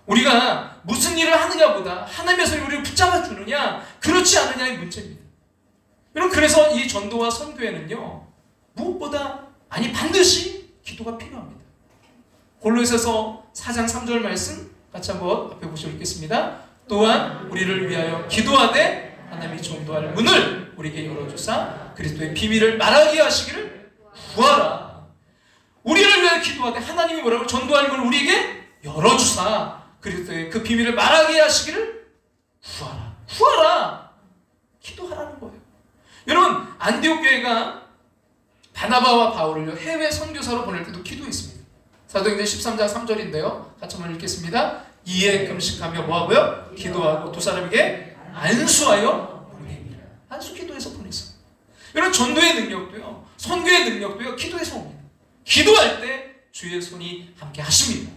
우리가 무슨 일을 하느냐보다 하나님의 손이 우리를 붙잡아 주느냐 그렇지 않느냐의 문제입니다. 여러분 그래서 이 전도와 선교에는요 무엇보다 반드시 기도가 필요합니다. 골로새서 4장 3절 말씀 같이 한번 앞에 보시고 읽겠습니다. 또한 우리를 위하여 기도하되 하나님이 전도할 문을 우리에게 열어주사 그리스도의 비밀을 말하게 하시기를 구하라. 우리를 위하여 기도하되 하나님이 뭐라고 전도할 문을 우리에게 열어주사 그리스도의 그 비밀을 말하게 하시기를 구하라. 구하라. 기도하라는 거예요. 여러분 안디옥 교회가 바나바와 바울을 해외 선교사로 보낼 때도 기도했습니다. 사도행전 13장 3절인데요. 같이 한번 읽겠습니다. 이에 금식하며 뭐하고요? 기도하고 두 사람에게 안수하여 보내니라. 안수 기도해서 보냈어요. 여러분 전도의 능력도요 선교의 능력도요 기도에서 옵니다. 기도할 때 주의 손이 함께 하십니다.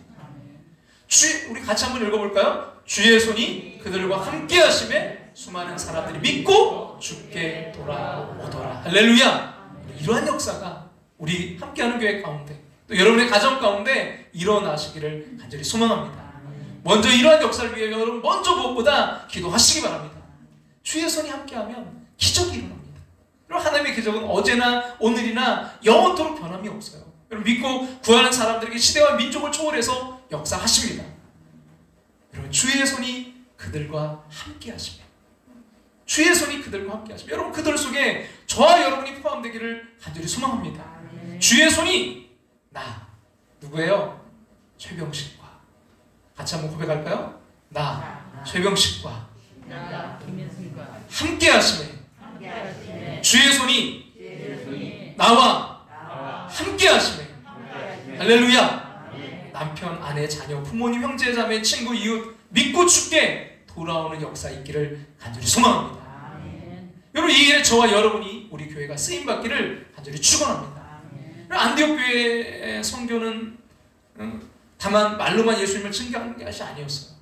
우리 같이 한번 읽어볼까요? 주의 손이 그들과 함께 하심에 수많은 사람들이 믿고 주께 돌아오더라. 할렐루야. 이러한 역사가 우리 함께하는 교회 가운데, 또 여러분의 가정 가운데 일어나시기를 간절히 소망합니다. 먼저 이러한 역사를 위해 여러분 먼저 무엇보다 기도하시기 바랍니다. 주의 손이 함께하면 기적이 일어납니다. 여러분, 하나님의 기적은 어제나 오늘이나 영원토록 변함이 없어요. 여러분, 믿고 구하는 사람들에게 시대와 민족을 초월해서 역사하십니다. 여러분, 주의 손이 그들과 함께 하시며, 주의 손이 그들과 함께 하시며, 여러분 그들 속에 저와 여러분이 포함되기를 간절히 소망합니다. 주의 손이 나, 누구예요? 최병식과 같이 한번 고백할까요? 나 최병식과 함께 하시며, 주의 손이 나와 함께 하시며, 할렐루야. 남편, 아내, 자녀, 부모님, 형제, 자매, 친구, 이웃 믿고 주께 돌아오는 역사 있기를 간절히 소망합니다. 여러분, 이 일에 저와 여러분이 우리 교회가 쓰임받기를 간절히 축원합니다. 안디옥 교회의 선교는 다만 말로만 예수님을 증거한 것이 아니었어요.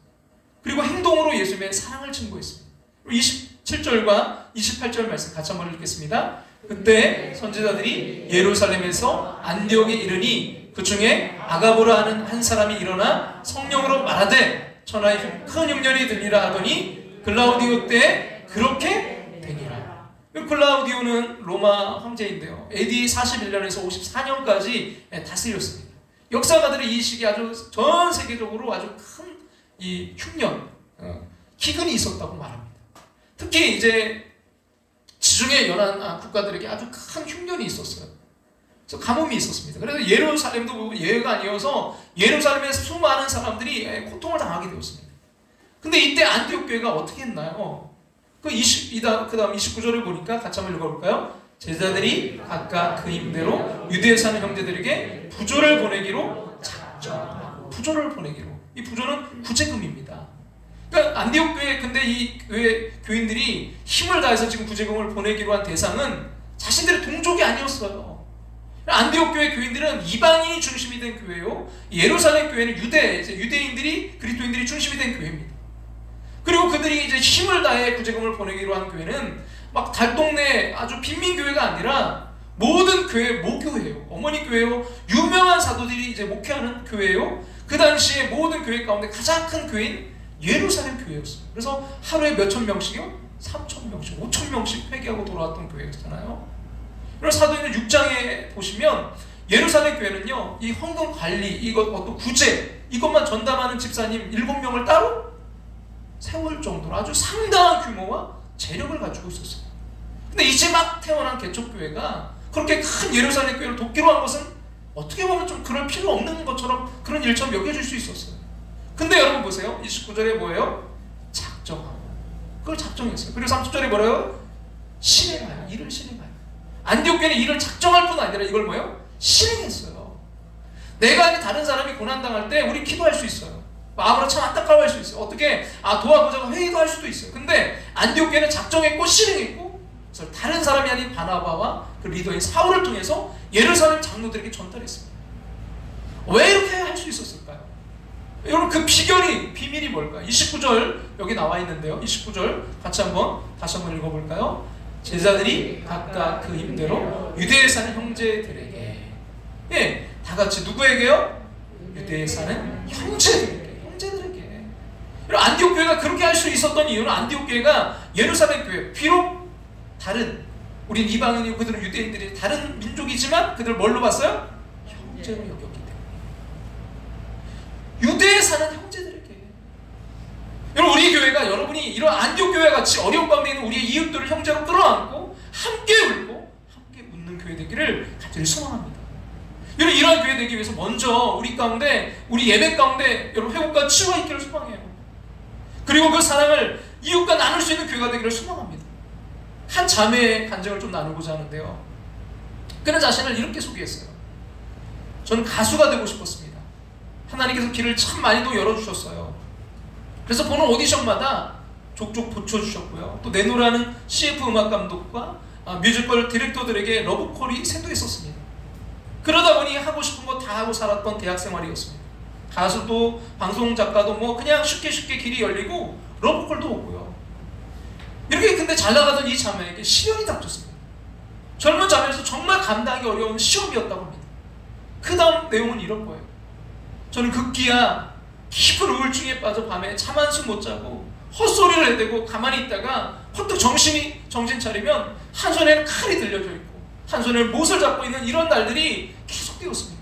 그리고 행동으로 예수님의 사랑을 증거했습니다. 27절과 28절 말씀 같이 한번 읽겠습니다. 그때 선지자들이 예루살렘에서 안디옥에 이르니 그 중에 아가보라 하는 한 사람이 일어나 성령으로 말하되 천하의 큰 흉년이 들리라 하더니 글라우디오 때 그렇게 되니라. 글라우디오는 로마 황제인데요, AD 41년에서 54년까지 다스렸습니다. 역사가들의 이 시기 아주 전 세계적으로 아주 큰 이 흉년, 기근이 있었다고 말합니다. 특히 이제 지중해 연안 국가들에게 아주 큰 흉년이 있었어요. 그래서 가뭄이 있었습니다. 그래서 예루살렘도 예외가 아니어서 예루살렘에서 수많은 사람들이 고통을 당하게 되었습니다. 근데 이때 안디옥 교회가 어떻게 했나요? 그 다음 29절을 보니까 같이 한번 읽어볼까요? 제자들이 각각 그 힘대로 유대에 사는 형제들에게 부조를 보내기로 작정하고, 부조를 보내기로. 이 부조는 구제금입니다. 그러니까 안디옥 교회, 근데 이 교인들이 힘을 다해서 지금 구제금을 보내기로 한 대상은 자신들의 동족이 아니었어요. 안디옥 교회 교인들은 이방인이 중심이 된 교회요, 예루살렘 교회는 유대인들이, 그리스도인들이 중심이 된 교회입니다. 그리고 그들이 이제 힘을 다해 구제금을 보내기로 한 교회는 막 달동네 아주 빈민교회가 아니라 모든 교회 모교회요, 어머니 교회요, 유명한 사도들이 이제 목회하는 교회요. 그 당시에 모든 교회 가운데 가장 큰 교회인 예루살렘 교회였어요. 그래서 하루에 몇천 명씩이요? 3천 명씩, 5천 명씩 회개하고 돌아왔던 교회였잖아요. 그래서 사도행전 6장에 보시면 예루살렘 교회는요, 이 헌금 관리, 이것 어떤 구제, 이것만 전담하는 집사님 7명을 따로 세울 정도로 아주 상당한 규모와 재력을 가지고 있었어요. 근데 이제 막 태어난 개척교회가 그렇게 큰 예루살렘 교회를 돕기로 한 것은 어떻게 보면 좀 그럴 필요 없는 것처럼, 그런 일처럼 여겨질 수 있었어요. 근데 여러분 보세요. 29절에 뭐예요? 작정하고. 그걸 작정했어요. 그리고 30절에 뭐래요? 실행하여. 일을 실행하여. 안디옥 교회는 일을 작정할 뿐 아니라 이걸 뭐예요? 실행했어요. 내가 아닌 다른 사람이 고난당할 때 우리 기도할 수 있어요. 마음으로 참 안타까워할 수 있어요. 어떻게 도와보자고 회의도 할 수도 있어요. 근데 안디옥 교회는 작정했고 실행했고, 그래서 다른 사람이 아닌 바나바와 그 리더인 사울을 통해서 예루살렘 장로들에게 전달했습니다. 왜 이렇게 할 수 있었을까요? 여러분, 그 비밀이 뭘까요? 29절 여기 나와 있는데요, 29절 다시 한번 읽어볼까요? 제자들이 각각 그 힘대로 유대에 사는 형제들에게, 다 같이 누구에게요? 유대에 사는 형제들에게. 여러분, 안디옥 교회가 그렇게 할 수 있었던 이유는 안디옥 교회가 예루살렘 교회, 비록 다른, 우린 이방인이고 그들은 유대인들이 다른 민족이지만 그들을 뭘로 봤어요? 형제로 여겼기 때문에. 유대에 사는 형제들에게. 여러분, 우리 교회가, 여러분이 이런 안디옥 교회 같이 어려운 가운데 있는 우리의 이웃들을 형제로 끌어안고 함께 울고 함께 웃는 교회 되기를 간절히 소망합니다. 여러분, 이러한 교회 되기 위해서 먼저 우리 가운데, 우리 예배 가운데 여러분 회복과 치유가 있기를 소망해요. 그리고 그 사랑을 이웃과 나눌 수 있는 교회가 되기를 소망합니다. 한 자매의 간증을 좀 나누고자 하는데요, 그는 자신을 이렇게 소개했어요. 저는 가수가 되고 싶었습니다. 하나님께서 길을 참 많이도 열어주셨어요. 그래서 보는 오디션마다 족족 붙여주셨고요, 또 내노라는 CF 음악감독과 뮤지컬 디렉터들에게 러브콜이 샘도했었습니다. 그러다 보니 하고 싶은 거 다 하고 살았던 대학 생활이었습니다. 가수도 방송 작가도 뭐 그냥 쉽게 길이 열리고 러브콜도 오고요. 이렇게 근데 잘 나가던 이 자매에게 시련이 닥쳤습니다. 젊은 자매에서 정말 감당하기 어려운 시험이었다고 합니다. 그 다음 내용은 이런 거예요. 저는 급기야 깊은 우울증에 빠져 밤에 잠 한숨 못 자고 헛소리를 해대고 가만히 있다가 퍼뜩 정신 차리면 한 손에는 칼이 들려져 있고 한 손에는 못을 잡고 있는 이런 날들이 계속되었습니다.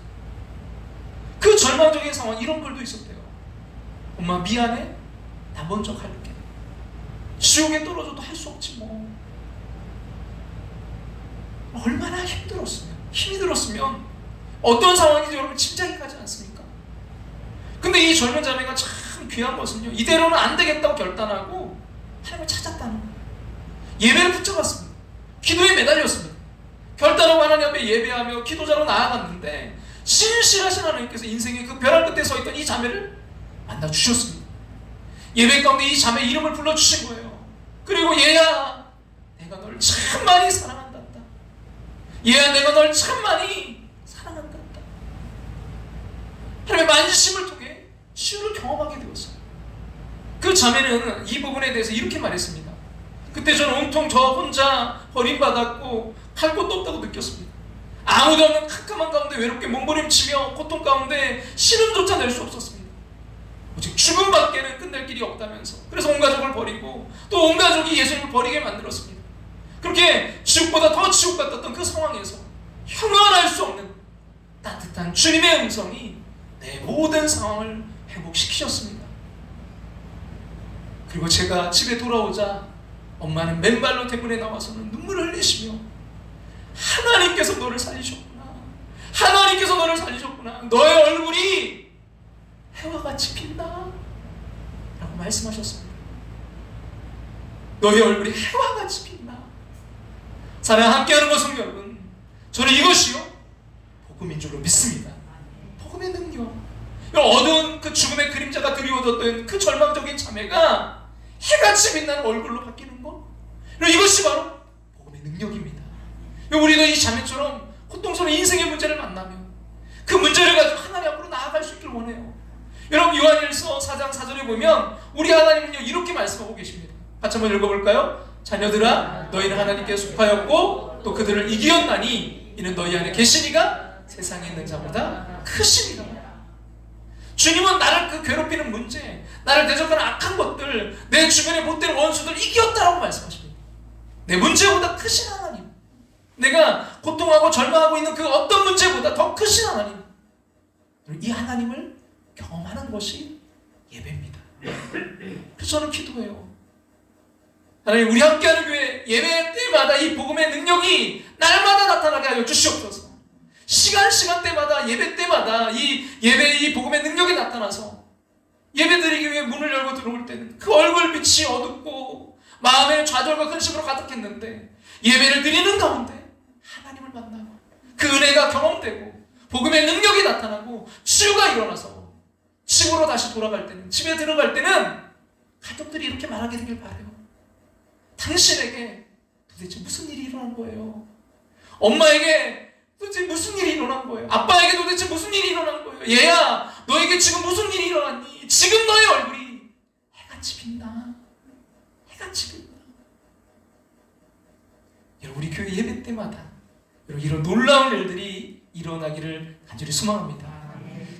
그 절망적인 상황, 이런 글도 있었대요. 엄마 미안해, 나 먼저 갈게. 지옥에 떨어져도 할 수 없지 뭐. 얼마나 힘이 들었으면 어떤 상황인지 여러분 짐작이 가지 않습니까? 근데 이 젊은 자매가 참 귀한 것은요, 이대로는 안 되겠다고 결단하고 하나님을 찾았다는 거예요. 예배를 붙잡았습니다. 기도에 매달렸습니다. 결단하고 하나님 앞에 예배하며 기도자로 나아갔는데 신실하신 하나님께서 인생의 그 벼랑 끝에 서 있던 이 자매를 만나 주셨습니다. 예배 가운데 이 자매 이름을 불러주신 거예요. 그리고 얘야, 내가 널 참 많이 사랑한단다. 얘야, 내가 널 참 많이 사랑한단다. 하나님의 만지심을 통해 치유를 경험하게 되었어요. 그 자매는 이 부분에 대해서 이렇게 말했습니다. 그때 저는 온통 저 혼자 버림받았고 갈 곳도 없다고 느꼈습니다. 아무도 없는 캄캄한 가운데 외롭게 몸부림치며 고통 가운데 신음조차 낼 수 없었습니다. 오직 죽음밖에는 끝낼 길이 없다면서, 그래서 온 가족을 버리고 또 온 가족이 예수님을 버리게 만들었습니다. 그렇게 지옥보다 더 지옥 같았던 그 상황에서 형언할 수 없는 따뜻한 주님의 음성이 내 모든 상황을 회복시키셨습니다. 그리고 제가 집에 돌아오자 엄마는 맨발로 대문에 나와서는 눈물을 흘리시며 하나님께서 너를 살리셨구나. 하나님께서 너를 살리셨구나. 너의 얼굴이 해와 같이 빛나 라고 말씀하셨습니다. 너의 얼굴이 해와 같이 빛나. 사랑 함께하는 것은 여러분, 저는 이것이요 복음인 줄로 믿습니다. 복음의 능력. 어두운 그 죽음의 그림자가 드리워졌던 그 절망적인 자매가 해같이 빛나는 얼굴로 바뀌는 것, 이것이 바로 복음의 능력입니다. 우리도 이 자매처럼 고통스러운 인생의 문제를 만나면 그 문제를 가지고 하나님 앞으로 나아갈 수 있길 원해요. 여러분, 요한일서 4장 4절에 보면 우리 하나님은요 이렇게 말씀하고 계십니다. 같이 한번 읽어볼까요? 자녀들아, 너희는 하나님께 속하였고 또 그들을 이기었나니 이는 너희 안에 계시니가 세상에 있는 자보다 크시니라. 주님은 나를 그 괴롭히는 문제, 나를 대적하는 악한 것들, 내 주변에 못된 원수들 이겼다라고 말씀하십니다. 내 문제보다 크신 하나님, 내가 고통하고 절망하고 있는 그 어떤 문제보다 더 크신 하나님, 이 하나님을 경험하는 것이 예배입니다. 그래서 저는 기도해요. 하나님, 우리 함께하는 교회 예배 때마다 이 복음의 능력이 날마다 나타나게 하여 주시옵소서. 시간대마다, 예배 때마다 이 예배의 이 복음의 능력이 나타나서 예배드리기 위해 문을 열고 들어올 때는 그 얼굴빛이 어둡고 마음에 좌절과 근심으로 가득했는데 예배를 드리는 가운데 하나님을 만나고 그 은혜가 경험되고 복음의 능력이 나타나고 치유가 일어나서 집으로 다시 돌아갈 때는, 집에 들어갈 때는 가족들이 이렇게 말하게 되길 바라요. 당신에게 도대체 무슨 일이 일어난 거예요? 엄마에게 도대체 무슨 일이 일어난 거예요? 아빠에게 도대체 무슨 일이 일어난 거예요? 얘야, 너에게 지금 무슨 일이 일어났니? 지금 너의 얼굴이 해같이 빛나. 해같이 빛나. 여러분, 우리 교회 예배 때마다 이런 놀라운 일들이 일어나기를 간절히 소망합니다.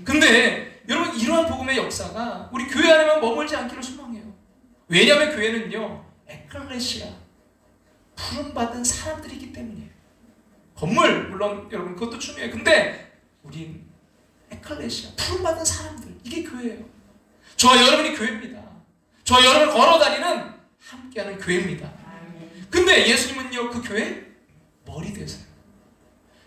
근데 여러분, 이러한 복음의 역사가 우리 교회 안에만 머물지 않기를 소망해요. 왜냐하면 교회는요 에클레시아, 부름받은 사람들이기 때문이에요. 건물 물론 여러분 그것도 중요해요. 근데 우린 에클레시아, 부름받은 사람들, 이게 교회예요. 저와 여러분이 교회입니다. 저와 여러분을 걸어다니는 함께하는 교회입니다. 근데 예수님은요 그 교회 머리 되세요.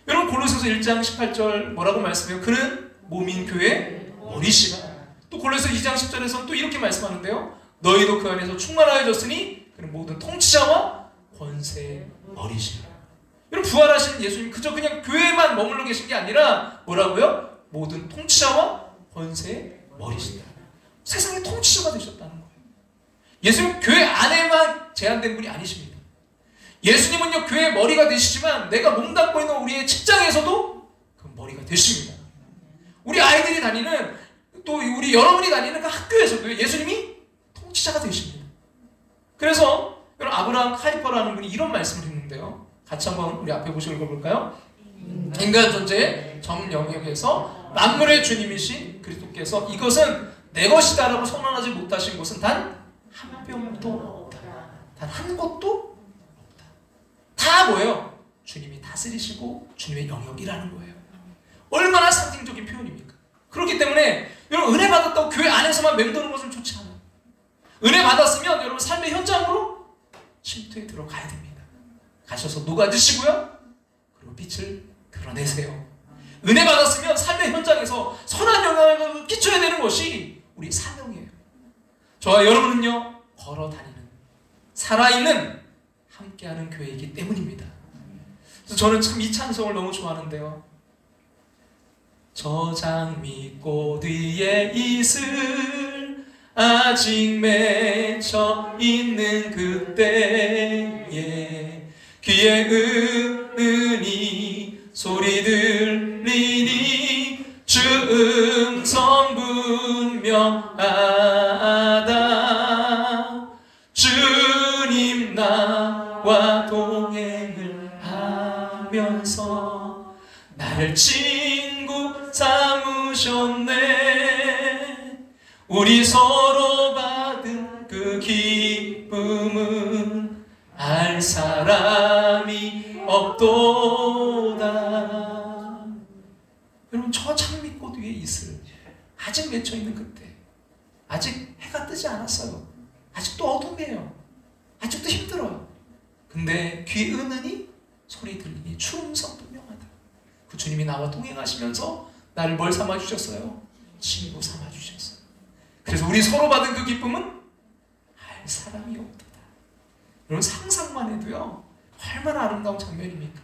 여러분, 골로새서 1장 18절 뭐라고 말씀해요? 그는 몸인 교회 머리시라. 또 골로새서 2장 10절에서는 또 이렇게 말씀하는데요, 너희도 그 안에서 충만하여졌으니 그는 모든 통치자와 권세의 머리시라. 여러분, 부활하신 예수님 그저 그냥 교회만 머물러 계신 게 아니라 뭐라고요? 모든 통치자와 권세의 머리시다. 세상의 통치자가 되셨다는 거예요. 예수님 교회 안에만 제한된 분이 아니십니다. 예수님은요 교회의 머리가 되시지만 내가 몸담고 있는 우리의 직장에서도 그 머리가 되십니다. 우리 아이들이 다니는 또 우리 여러분이 다니는 그 학교에서도 예수님이 통치자가 되십니다. 그래서 여러분 아브라함 카리퍼라는 분이 이런 말씀을 했는데요. 같이 한번 우리 앞에 보시고 읽어볼까요? 인간 존재의 전 영역에서 만물의 주님이신 그리스도께서 이것은 내 것이다라고 선언하지 못하신 것은 단 한 병도 없다. 단 한 것도 없다. 다 뭐예요? 주님이 다스리시고 주님의 영역이라는 거예요. 얼마나 상징적인 표현입니까? 그렇기 때문에 여러분 은혜 받았다고 교회 안에서만 맴도는 것은 좋지 않아요. 은혜 받았으면 여러분 삶의 현장으로 침투에 들어가야 됩니다. 가셔서 녹아드시고요. 그리고 빛을 드러내세요. 은혜 받았으면 삶의 현장에서 선한 영향을 끼쳐야 되는 것이 우리 사명이에요. 저와 여러분은요, 걸어다니는, 살아있는, 함께하는 교회이기 때문입니다. 그래서 저는 참 이 찬송을 너무 좋아하는데요. 저 장미꽃 위에 이슬 아직 맺혀 있는 그때에 귀에 은은히 소리 들리니 주 음성 분명하다. 주님 나와 동행을 하면서 나를 친구 삼으셨네. 우리 서로 받은 그 기쁨은 알 사람이 없도다. 여러분, 저 장미꽃 위에 이슬 아직 맺혀있는 그때, 아직 해가 뜨지 않았어요. 아직도 어둠이에요. 아직도 힘들어요. 근데 귀 은은히 소리 들리니 주 음성 분명하다. 그 주님이 나와 동행하시면서 나를 뭘 삼아주셨어요? 친구 삼아주셨어요. 그래서 우리 서로 받은 그 기쁨은 알 사람이 없도다. 여러분, 상상만 해도요, 얼마나 아름다운 장면입니까?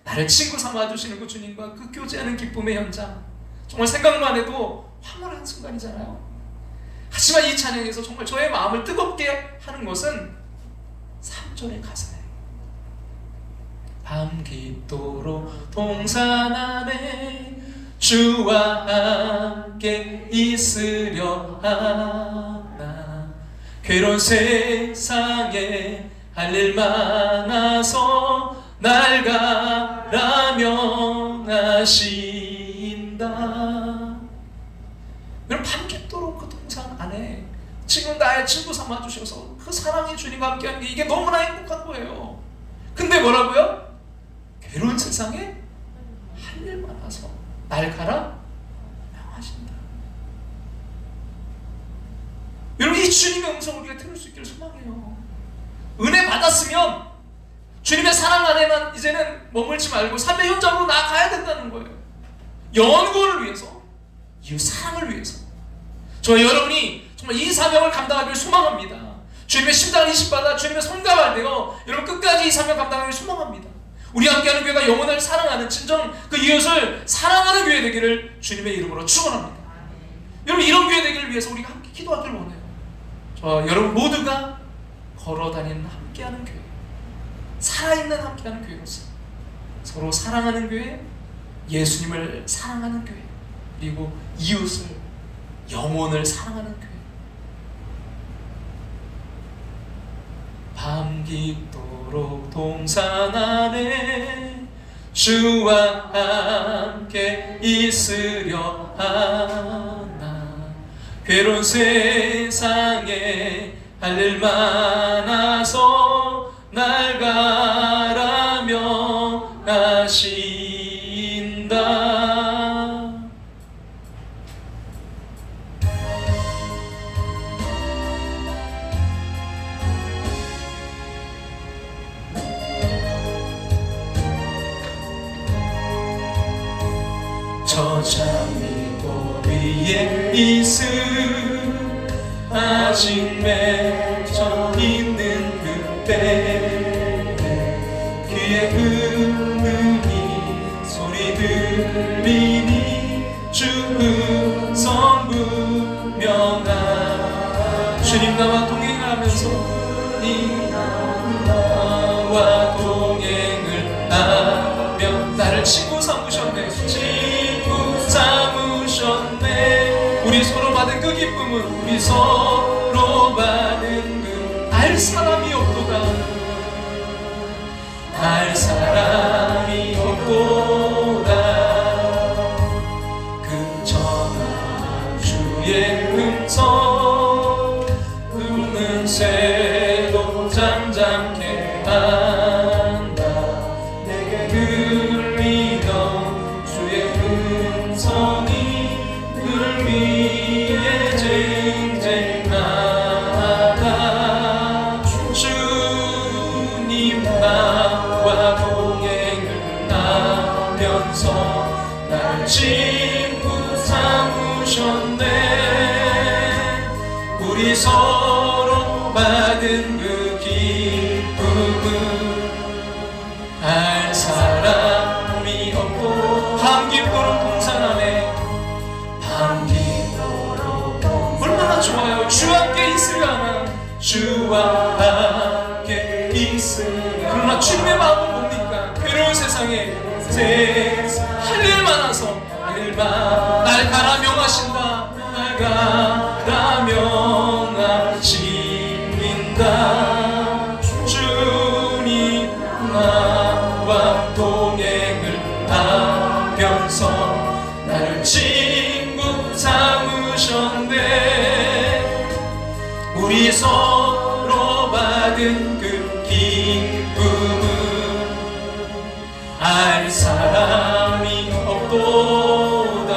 나를 친구 삼아주시는 그 주님과 그 교제하는 기쁨의 현장, 정말 생각만 해도 황홀한 순간이잖아요. 하지만 이 찬양에서 정말 저의 마음을 뜨겁게 하는 것은 3절의 가사예요. 밤 깊도록 동산 안에 주와 함께 있으려 하나. 괴로운 세상에 할 일 많아서 날 가라며 하신다. 여러분, 밤 깊도록 그 동산 안에 지금 나의 친구 삼아주셔서 그 사랑의 주님과 함께하는 게 이게 너무나 행복한 거예요. 근데 뭐라고요? 괴로운 세상에 할 일 많아서 날 가라 명하신다. 여러분, 이 주님의 음성을 우리가 들을 수 있기를 소망해요. 은혜 받았으면 주님의 사랑 안에만 이제는 머물지 말고 삶의 현장으로 나아가야 된다는 거예요. 영혼 구원을 위해서, 이웃 사랑을 위해서. 저 여러분이 정말 이 사명을 감당하기를 소망합니다. 주님의 심장을 이식받아 주님의 손가락 되어 여러분 끝까지 이 사명 감당하기를 소망합니다. 우리 함께하는 교회가 영혼을 사랑하는, 진정 그 이웃을 사랑하는 교회 되기를 주님의 이름으로 축원합니다. 여러분, 이런 교회 되기를 위해서 우리가 함께 기도하기를 원해요. 저 여러분 모두가 걸어다니는 함께하는 교회, 살아있는 함께하는 교회로서 서로 사랑하는 교회, 예수님을 사랑하는 교회, 그리고 이웃을, 영혼을 사랑하는 교회. 밤 깊도록 동산 안에 주와 함께 있으려 하나. 괴로운 세상에 할 일 많아서 날 가라며 하신다. 저 장미꽃 위에 이슬 아직 맺혀 있는 그때 귀에 은은히 소리 들리니 주 음성 분명하다. 주님 나와 동행하면서 나와 동행을 하며 나를 친구 삼으셨네. 친구 삼으셨네. 우리 받은 그 알 사람이 없도다. 알 사람이 없도다. 그 전한 주의 음성 읊는 새도 잠잠케 한다. 내게 들리던 주의 음성이 늘 위에 쟁쟁하다. 주님 나와 동행을 하면서 날 친구 삼으셨네. 우리 서로 받은 그 기쁨은 알 사람이 없고 밤 깊도록 동산하네. 밤 깊도록 얼마나 좋아요. 주와 함께 있으려나 주와 함께 있으려. 그러나 주님의 마음은 뭡니까? 괴로운 세상에 할 일 많아서 날 가라 명하신다. 날 가라 명하신다. 주님 나와 동행을 하면서 나를 친구 삼으셨네. 우리 서로 받은 그 기쁨은 알 사람이 없도다.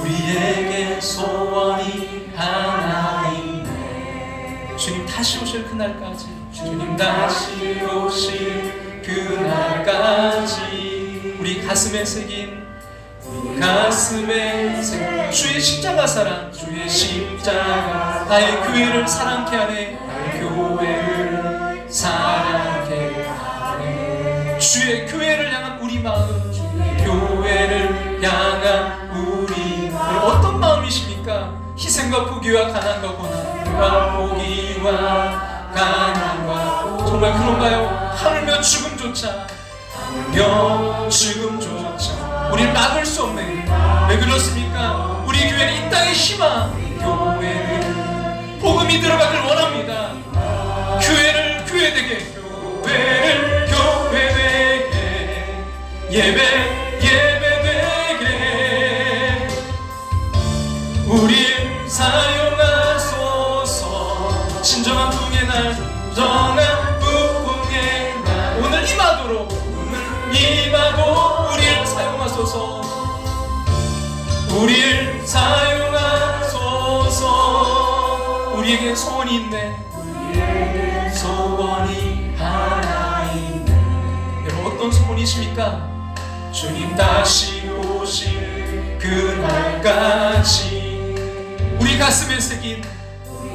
우리에게 소원이 하나 있네. 주님 다시 오실 그날까지, 주님 다시 오실 그날까지 우리 가슴에 새긴 주의 십자가 사랑, 주의 십자가 나의 교회를 사랑케 하네. 나의 교회를 사랑케 하네. 주의 교회를 향한 우리 마음, 주의 교회를 향한 우리 마음. 어떤 마음이십니까? 희생과 포기와 가난과 고난, 포기와 가난과 정말 그런가요? 하물며 죽음조차, 하물며 죽음조차 우리를 막을 수 없네. 왜 그렇습니까? 우리 교회는 이 땅의 희망, 교회는 복음이 들어가길 원합니다. 교회를 교회되게, 교회를 교회되게, 예배되게 우리 사용하소서. 진정한 부흥의 날, 진정한 부흥의 날 오늘 임하도록, 우리를 사용하소서. 우리를 사용하소서. 우리에게 소원이 있네. 우리에게 소원이 하나 있네. 여러분 어떤 소원이십니까? 주님 다시 오실 그날까지 우리 가슴에 새긴,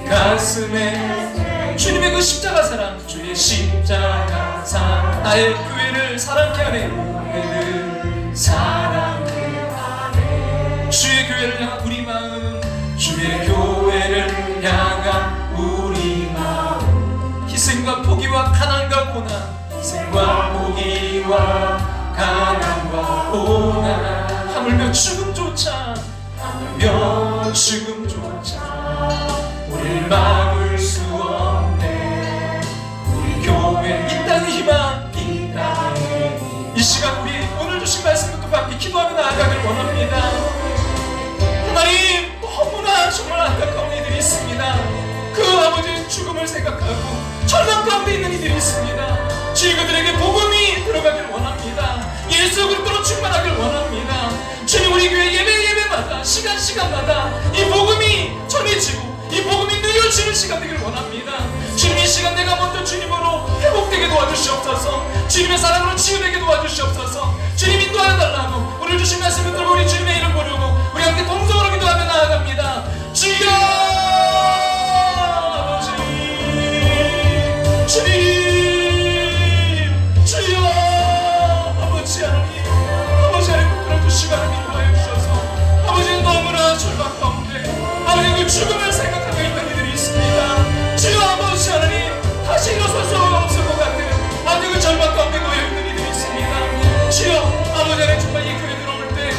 가슴에 주님의 그 십자가 사랑, 주의 십자가 사랑 나의 교회를 사랑케 하네. 교회를 사랑케 하네. 주의 교회를 향한 우리 마음, 주의 교회를 향한 우리 마음. 희생과 포기와 가난과 고난, 희생과 포기와 가난과 고난, 하물며 죽음조차, 하물며 죽음조차 우리를 막을 수 없네. 우리 교회 이 땅의 희망, 이 땅의 이 시간 우리 오늘 주신 말씀 듣고 함께 기도하며 나아가길 원합니다. 하나님, 너무나 정말 안타까운 이들이 있습니다. 그 아버지의 죽음을 생각하고 절망 가운데 있는 이들이 있습니다. 주님 그들에게 복음이 들어가길 원합니다. 예수 그리스도로 충만하길 원합니다. 주님 우리 교회 예배마다 시간마다 이 복음이 전해지고 이 복음이 누려지는 시간 되기를 원합니다. 주님 이 시간 내가 먼저 주님으로 회복되게 도와주시옵소서. 주님의 사랑으로 치유되게 도와주시옵소서. 주님 인도하여 달라고 오늘 주신 말씀을 들고 우리 주님의 이름 부르고 우리 함께 동성으로 기도하며 나아갑니다. 주여 아버지, 주님, 주여 아버지 하나님, 아버지 하나님 부끄러운 시간을 인도하여 주셔서 아버지는 너무나 절망 가운데 아버지 그 죽음을 생각하고 있는 이들이 있습니다. 주여 아버지 하나님, 다시 일어설 수 없을 것 같은 아버지 그 절망 가운데 놓여 있는 이들이 있습니다. 주여 아버지 하나님, 정말 이 교회 들어올 때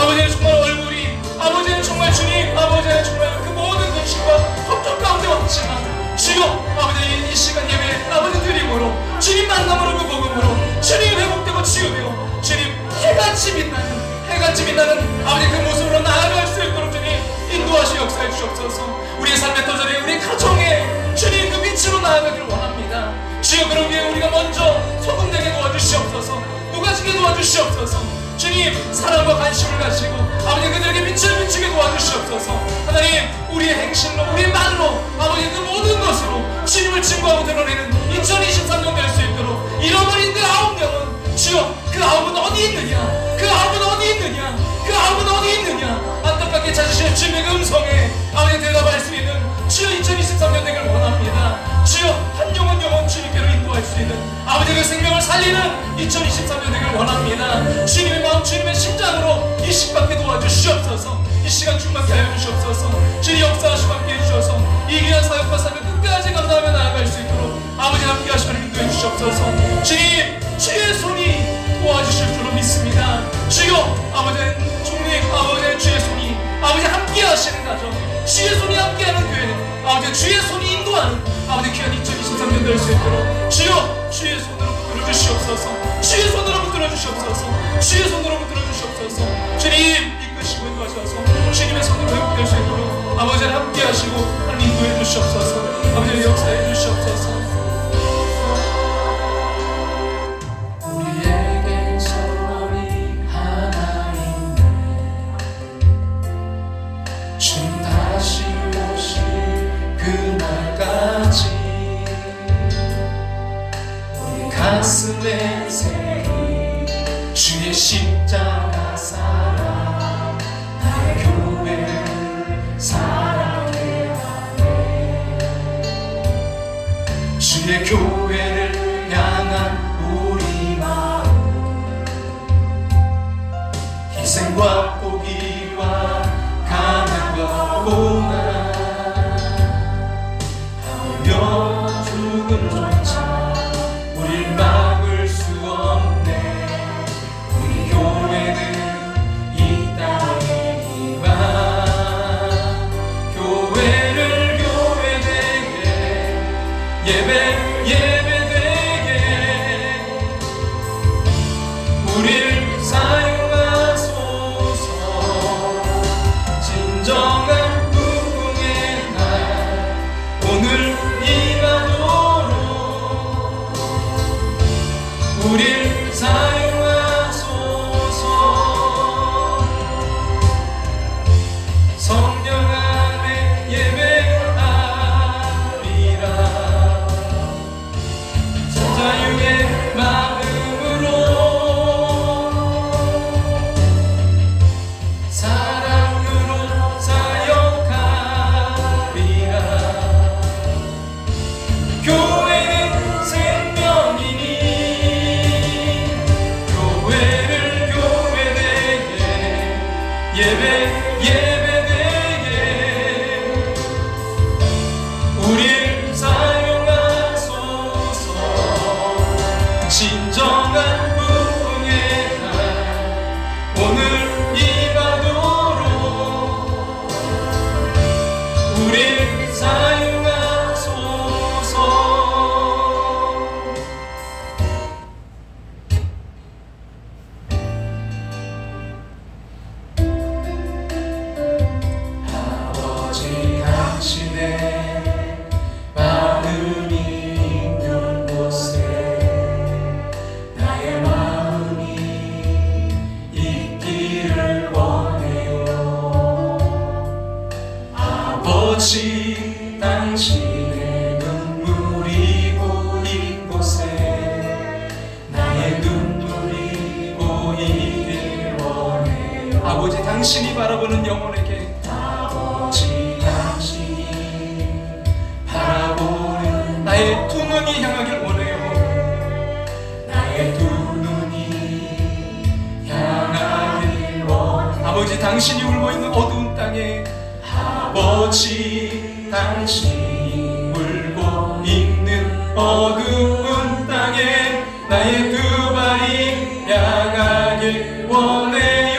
아버지는 정말 얼굴이, 아버지는 정말 주님, 아버지는 정말 그 모든 근심과 걱정 가운데 왔지만 주여 아버지 이 시간 예배 아버지 드림으로 주님 만남으로 그 복음으로 주님 회복되고 치유되고 주님 해같이 빛나는 아버지 그 모습으로 나아갈 수 있도록 주님 인도하시 역사해 주옵소서. 우리의 삶의 터전에 우리 가정에 주님 그 빛으로 나아가기를 원합니다. 주여 그런 게 우리가 먼저 소금되게 도와주시옵소서. 누가지게 도와주시옵소서. 주님 사랑과 관심을 가지고 아버지 그들에게 빛을 비추게 도와주시옵소서. 하나님 우리의 행실로 우리의 말로 아버지 그 모든 것으로 주님을 증거하고 드러내는 2023년 될 수 있도록 잃어버린 그 9명은 주여 그 9은 어디 있느냐, 그 9은 어디 있느냐, 그 9은 어디 있느냐 안타깝게 찾으시는 주님의 음성에 아버지 대답할 수 있는 주여 2023년 되길 원합니다. 주여 한 영혼 주님께로 인도할 수 있는 아버지 그 생명을 살리는 2023년 되길 원합니다. 주님의 마음 주님의 심장으로 이 시간께 도와주시옵소서. 이 시간 충만케 하여 주시옵소서. 주님 역사하시고 함께 해주셔서 이 귀한 사역과 삶을 끝까지 감당하며 나아갈 수 있도록 아버지 함께 하시고 인도해 주시옵소서. 주님 주의 손이 도와주실 줄로 믿습니다. 주여 아버지는 주님 아버지의 주의 손이 아버지 함께 하시는 가정, 주의 손이 함께하는 교회, 아버지 주의 손이 인도하는 아버지 귀한 2023년 될 수 있도록 주여 주의 손으로 붙들어 주시옵소서. 주의 손으로 붙들어 주시옵소서. 주의 손으로 붙들어 주시옵소서. 주님 이끄시고 인도하셔서 주님의 손으로 회복될 수 있도록 아버지를 함께 하시고 하나님 인도해 주시옵소서. 아버지를 역사해 주시옵소서. 우리에겐 소원이 하나 있네. 주님 다시 오실 그날까지 우리 가슴에 새긴 주의 십자가 사랑, 나의 교회를 사랑해 하네. 주의 교회를 향한 우리 마음, 희생과 포기와 가난과 고난, 하물며 죽음조차 우릴 막을 수 없네. 우리 교회는 이 땅의 희망, 교회를 교회되게 예배되게 우릴 사용하소서. 진정한 부흥의 날 오늘 임하도록 우릴 사용하소서. 성령 안에 예배하리라. 자유의 마음으로 사랑으로 사역하리라. 교회는 생명이니 교회를 교회되게 예배되게 우릴 사용하소서. 진정한 부흥의 날 오늘 임하도록 우릴 사용하소서. 아버지 당신의 마음이 있는 곳에 나의 마음이 있기를 원해요. 아버지 당신의 눈물이 고인 곳에 나의 눈물이 고이길 원해요. 아버지 당신이 바라보는 영혼에게 아버지 당신이 바라보는 나의 두 눈이 향하길 원해요. 나의 두 눈이 향하길 원해. 아버지 당신이 울고 있는 어두운 땅에 아버지 당신이 울고 있는 어두운 땅에 나의 두 발이 향하길 원해요.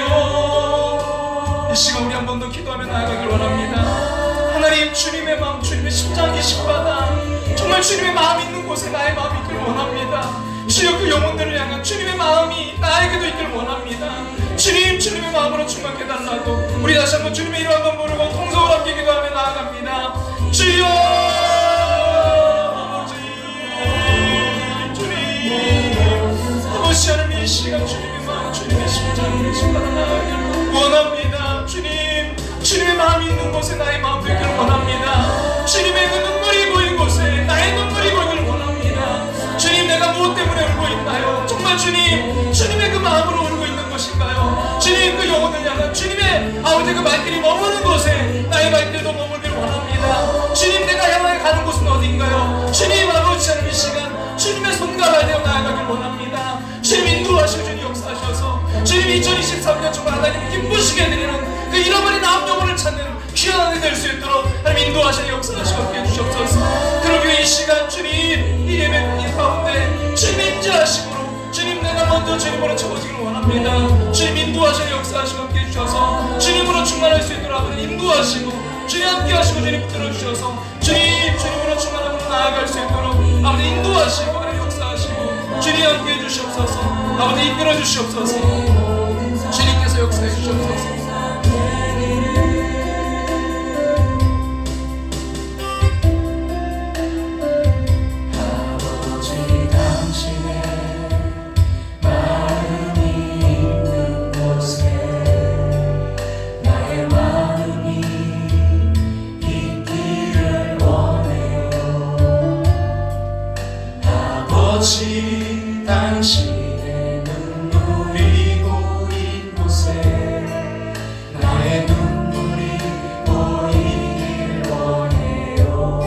주님의 마음이 있는 곳에 나의 마음이 있길 원합니다. 주여 그 영혼들을 향한 주님의 마음이 나에게도 있길 원합니다. 주님, 주님의 마음으로 충만케 해달라고 우리 다시 한번 주님의 이름 한번 부르고 통성을 함께 기도하며 나아갑니다. 주여 아버지, 주님, 아버지 하나님 이 시간 주님의 마음, 주님의 심장을 심판을 나아가기를 원합니다. 주님, 주님의 마음이 있는 곳에 나의 마음도 있기를 원합니다. 주님의 그 눈물이 보인 곳에 나의 눈물이 보이기를 원합니다. 주님, 내가 무엇 때문에 울고 있나요? 정말 주님, 주님의 그 마음으로 울고 있는 것인가요? 주님, 그 영혼을 향한 주님의 아버지 그 발길이 머무는 곳에 나의 발길도 머물기를 원합니다. 주님, 내가 향하여 가는 곳은 어딘가요? 주님, 아버지 하나님 이 시간 주님의 손과 발되어 나아가길 원합니다. 주님, 인도하시고 주님 역사하셔서 주님 2023년 정말 하나님 기쁘시게 해드리는 그 잃어버린 아홉 영혼을 찾는 귀한 한 해 될 수 있도록 하나님 인도하시는 역사하시고 함께 해주시옵소서. 그러기 위해 이 시간 주님 이 예배 가운데 주님 임재하심으로 주님 내가 먼저 주님으로 채워지기를 원합니다. 주님 인도하시는 역사하시고 함께 해주셔서 주님으로 충만할 수 있도록 아버지 인도하시고 주님 함께 하시고 주님 붙들어 주셔서 주님 주님으로 충만함으로 나아갈 수 있도록 아버지 인도하시고 하나님 역사하시고 주님 함께 해주시옵소서. 아버지 이끌어 주시옵소서. 주님께서 역사해 주시옵소서. 당신의 눈물이 고인 곳에 나의 눈물이 보이길 원해요.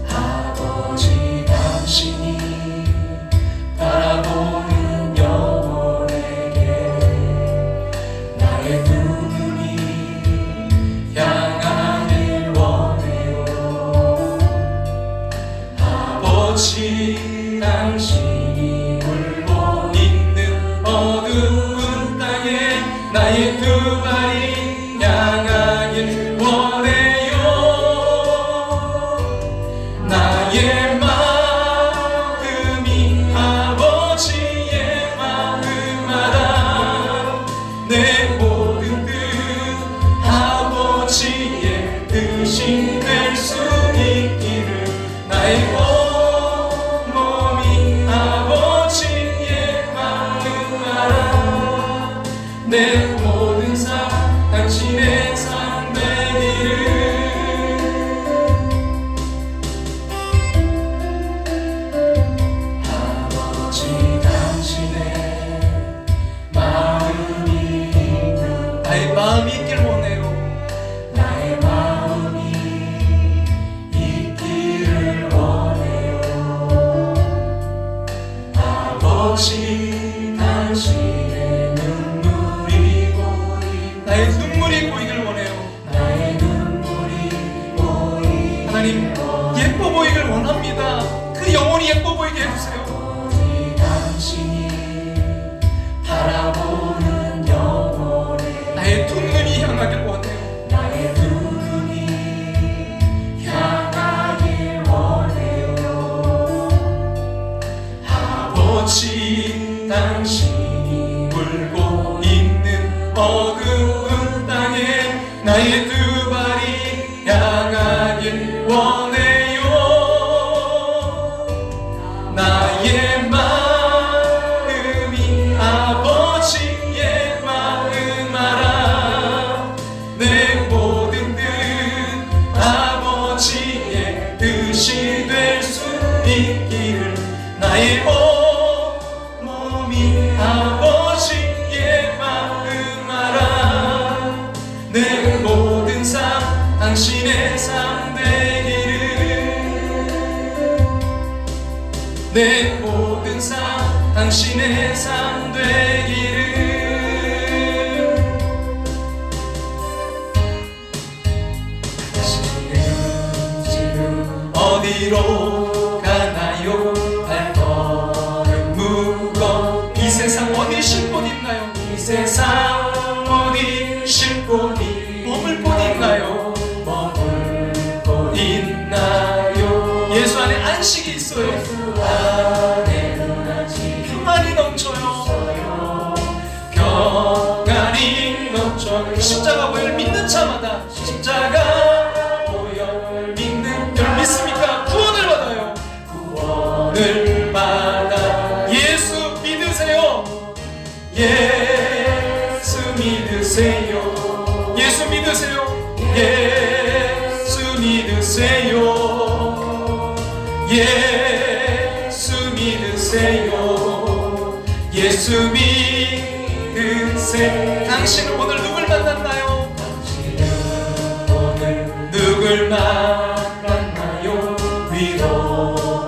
아버지 당신이 바라보는 영혼에게 나의 두 눈이 향하길 원해요. 아버지 당신이 울고 있는 어두운 땅에 나의 두 발이 향하길 원해요. 나의 마음이 아버지의 마음마다 내 모든 뜻 아버지의 뜻이 될 수 있기를 나의 내 모든 삶 당신의 삶 되기를. 아버지 당신의 마음이 있는 나의 마음이 있길 원해요. 나의 마음이 있기를 원해요. 아버지 당신의 나의 눈물이 보이길 원해요. 나의 눈물이 보이길 하나님 예뻐 보이길 원합니다. 그 영혼이 예뻐 보이게 해주세요. 아버지 당신이 바라보는 영혼에 나의 두 눈이 향하길 원해요. 나의 두 눈이 향하길 원해요. 아버지 당신이 울고 있는 어두운 땅에 나의 두 발이 향하길 원해요. 나의 마음이 아버지의 마음 알아 내 모든 뜻 아버지의 뜻이 될 수 있기를 나의 몸이 아버지의 마음 알아 내 모든 삶 당신의 삶 되기를 내 모든 삶 당신의 삶 되기를. 지금 어디로 가나요? 발걸음 무거운 이 세상 어디 쉴 곳 있나요? 이 세상 어디 쉴 곳이 머물 곳 있나요? 머물 곳 있나요? 보혈 십자가 보혈 믿는 자마다 십자가 보혈 믿는 여러분 믿습니까? 구원을 받아요. 구원을 받아 예수 믿으세요. 예수 믿으세요. 예수 믿으세요. 예수 믿으세요. 예수 믿으세요. 예수 믿으세요. 당신은 오늘 누굴 만났나요? 당신은 오늘 누굴 만났나요?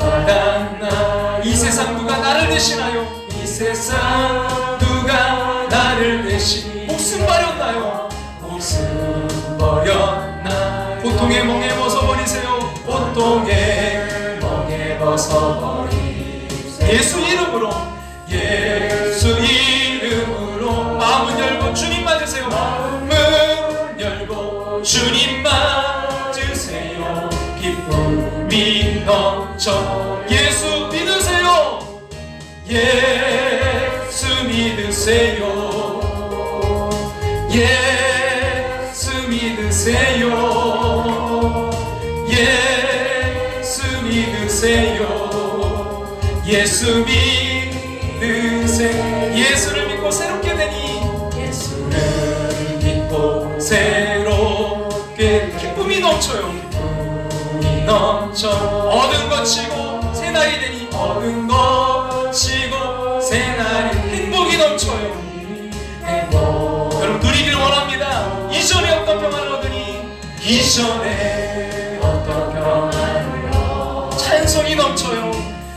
위로받았나? 이 세상 누가 나를 대신하여? 이 세상 누가 나를 대신 목숨 버렸나요? 목숨 버렸나? 고통의 멍에 벗어버리세요. 고통의 멍에 벗어버리세요. 예수 이름으로 예수 이름으로 마음은 열고 주님 맞으세요. 마음은 열고 주님 맞으세요. 기쁨이 넘쳐 예수 믿으세요. 예수 믿으세요. 예수 믿으세요. 예수 믿으세요. 예수 믿으세요. 예수를 믿고 새롭게 되니 예수를 믿고 새롭게 기쁨이 넘쳐요. 기쁨이 넘쳐 얻은 것 치고 새 날이 되니 얻은 것 치고 새 날이 행복이 넘쳐요. 행복 여러분 누리기를 원합니다. 이전에 어떤 평안을 얻으니 이전에 어떤 평안을 찬송이 넘쳐요.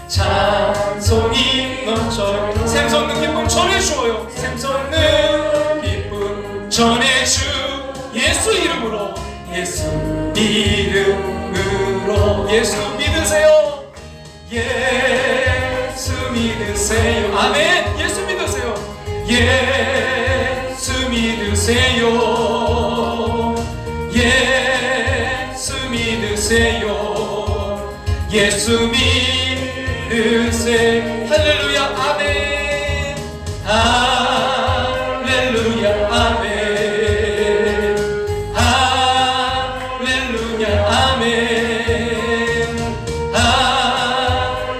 찬송이 넘쳐요. 샘솟는 기쁨 전해주어요. 샘솟는 기쁨 전해주 예수 이름으로 예수 이름으로 예수 믿으세요. 예수 믿으세요. 아멘. 예수 믿으세요. 예수 믿으세요. 예수 믿으세요. 예수 믿으세요. 할렐루야 아멘. 할렐루야 아멘. 할렐루야 아멘.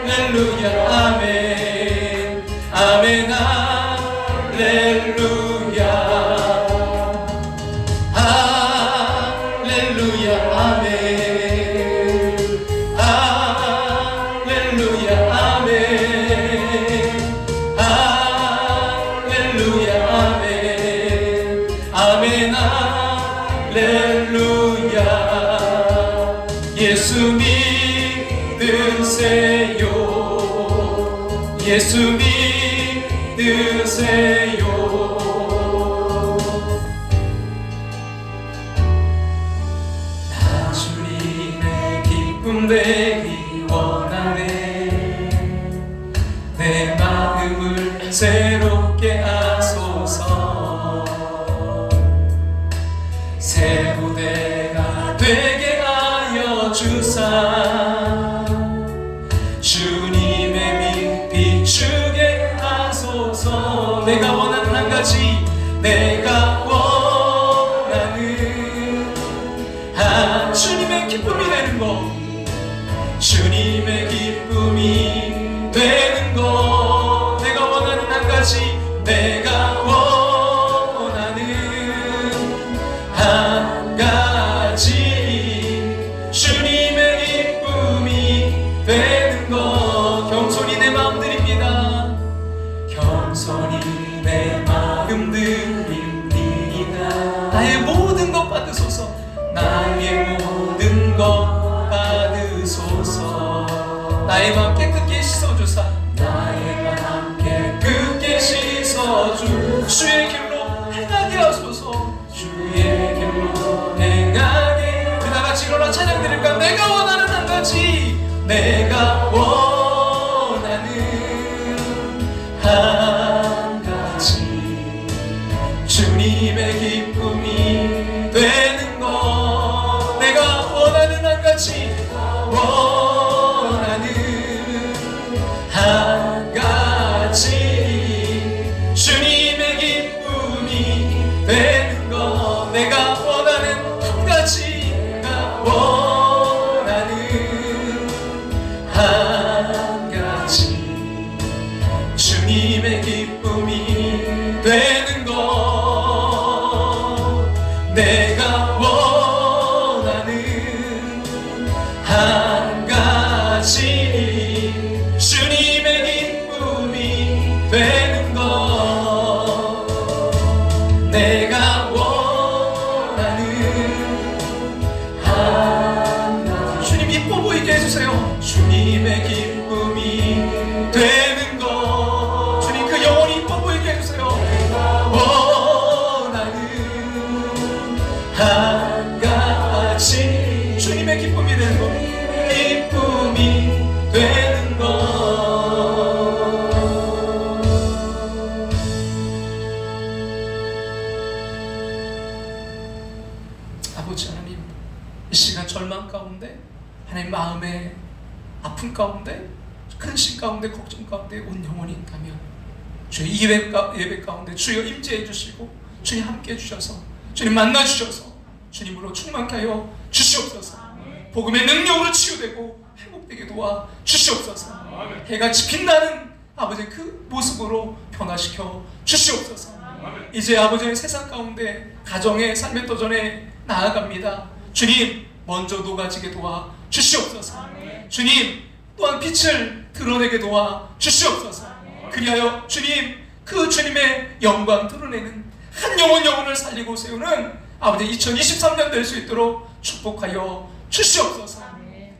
할렐루야 아멘. 아멘 할렐루야. 할렐루야 아멘. 할렐루야 아멘. 할렐루야 아멘. 아멘 할렐루야. 예수 믿으세요. 예수 믿으세요. 나 주님의 기쁨 되기 원하네. 내 마음을 새롭게 하소서. 새 무대가 되게 하여 주사. 주님의 빛 비추게 하소서. 내가 원하는 한 가지, 내가 원하는 주님의 기쁨이 되는 것, 주님의 기쁨이 되는 것. 내가 원하는 한 가지, 내가 원하는 한 가지, 주님의 기쁨이 되는 것. 겸손히 내 마음 드립니다. 겸손히 내 마음 드립니다. 나의 모든 것 받으소서. 나의 모든 것 받으소서. 나의 마음 깨끗게 씻어주사. 나의 마음 깨끗게 씻어주. 주의 길로 행하게 하소서. 주의 길로 행하게. 그 다같이 일어나 찬양 드릴까? 내가 원하는 한 가지, 내가 원하는 한 가지, 주님의 기쁨이 되는 것. 내가 원하는 한 가지, 원하는 한 가지, 주님의 기쁨이 되는 것. 내가 원하는 한 가지 주님의 기쁨이 되는 것 내가 원하는 한 가지 주님 이뻐 보이게 해주세요. 주님의 기쁨이 되는 것 주님 그 영혼이 이뻐 보이게 해주세요. 한 가지 주님의 기쁨이 되는 것 기쁨이 되는 것 아버지 하나님 이 시간 절망 가운데 하나님 마음의 아픔 가운데 근심 가운데 걱정 가운데 온 영혼이 있다면 주의 예배 가운데 주여 임재해 주시고 주님 함께 해주셔서 주님 만나주셔서 주님으로 충만케 하여 주시옵소서. 복음의 능력으로 치유되고 회복되게 도와 주시옵소서. 해같이 빛나는 아버지의 그 모습으로 변화시켜 주시옵소서. 이제 아버지의 세상 가운데 가정의 삶의 도전에 나아갑니다. 주님 먼저 녹아지게 도와 주시옵소서. 주님 또한 빛을 드러내게 도와 주시옵소서. 그리하여 주님 그 주님의 영광 드러내는 한 영혼을 살리고 세우는 아버지 2023년 될 수 있도록 축복하여 주시옵소서.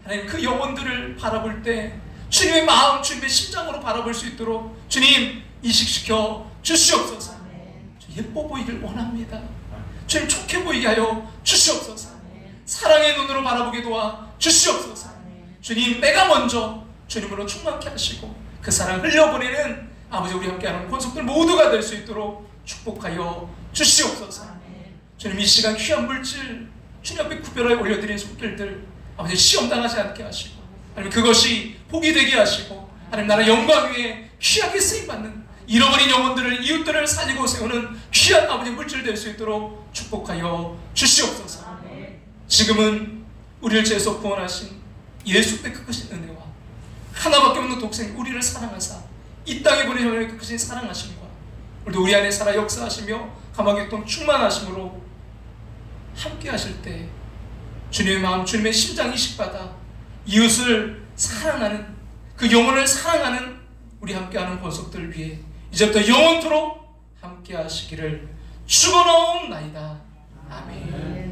하나님 그 영혼들을 바라볼 때 주님의 마음 주님의 심장으로 바라볼 수 있도록 주님 이식시켜 주시옵소서. 예뻐 보이길 원합니다. 주님 좋게 보이게 하여 주시옵소서. 사랑의 눈으로 바라보게 도와 주시옵소서. 주님 내가 먼저 주님으로 충만케 하시고 그 사랑 흘려보내는 아버지 우리 함께하는 권속들 모두가 될 수 있도록 축복하여 주시옵소서. 주님 이 시간 귀한 물질 주님 앞에 구별하여 올려드린 손길들 아버지 시험당하지 않게 하시고 하나님 그것이 복이 되게 하시고 하나님 나라 영광 위에 귀하게 쓰임받는 잃어버린 영혼들을 이웃들을 살리고 세우는 귀한 아버지 물질 될 수 있도록 축복하여 주시옵소서. 지금은 우리를 죄에서 구원하신 예수 때 그 크신 은혜와 하나밖에 없는 독생 우리를 사랑하사 이 땅에 보내신 그 크신 사랑하심과 우리도 우리 안에 살아 역사하시며 감화교통 충만하심으로 함께 하실 때 주님의 마음 주님의 심장 이식받아 이웃을 사랑하는 그 영혼을 사랑하는 우리 함께하는 권속들 위해 이제부터 영원토록 함께 하시기를 축원하옵나이다. 아멘.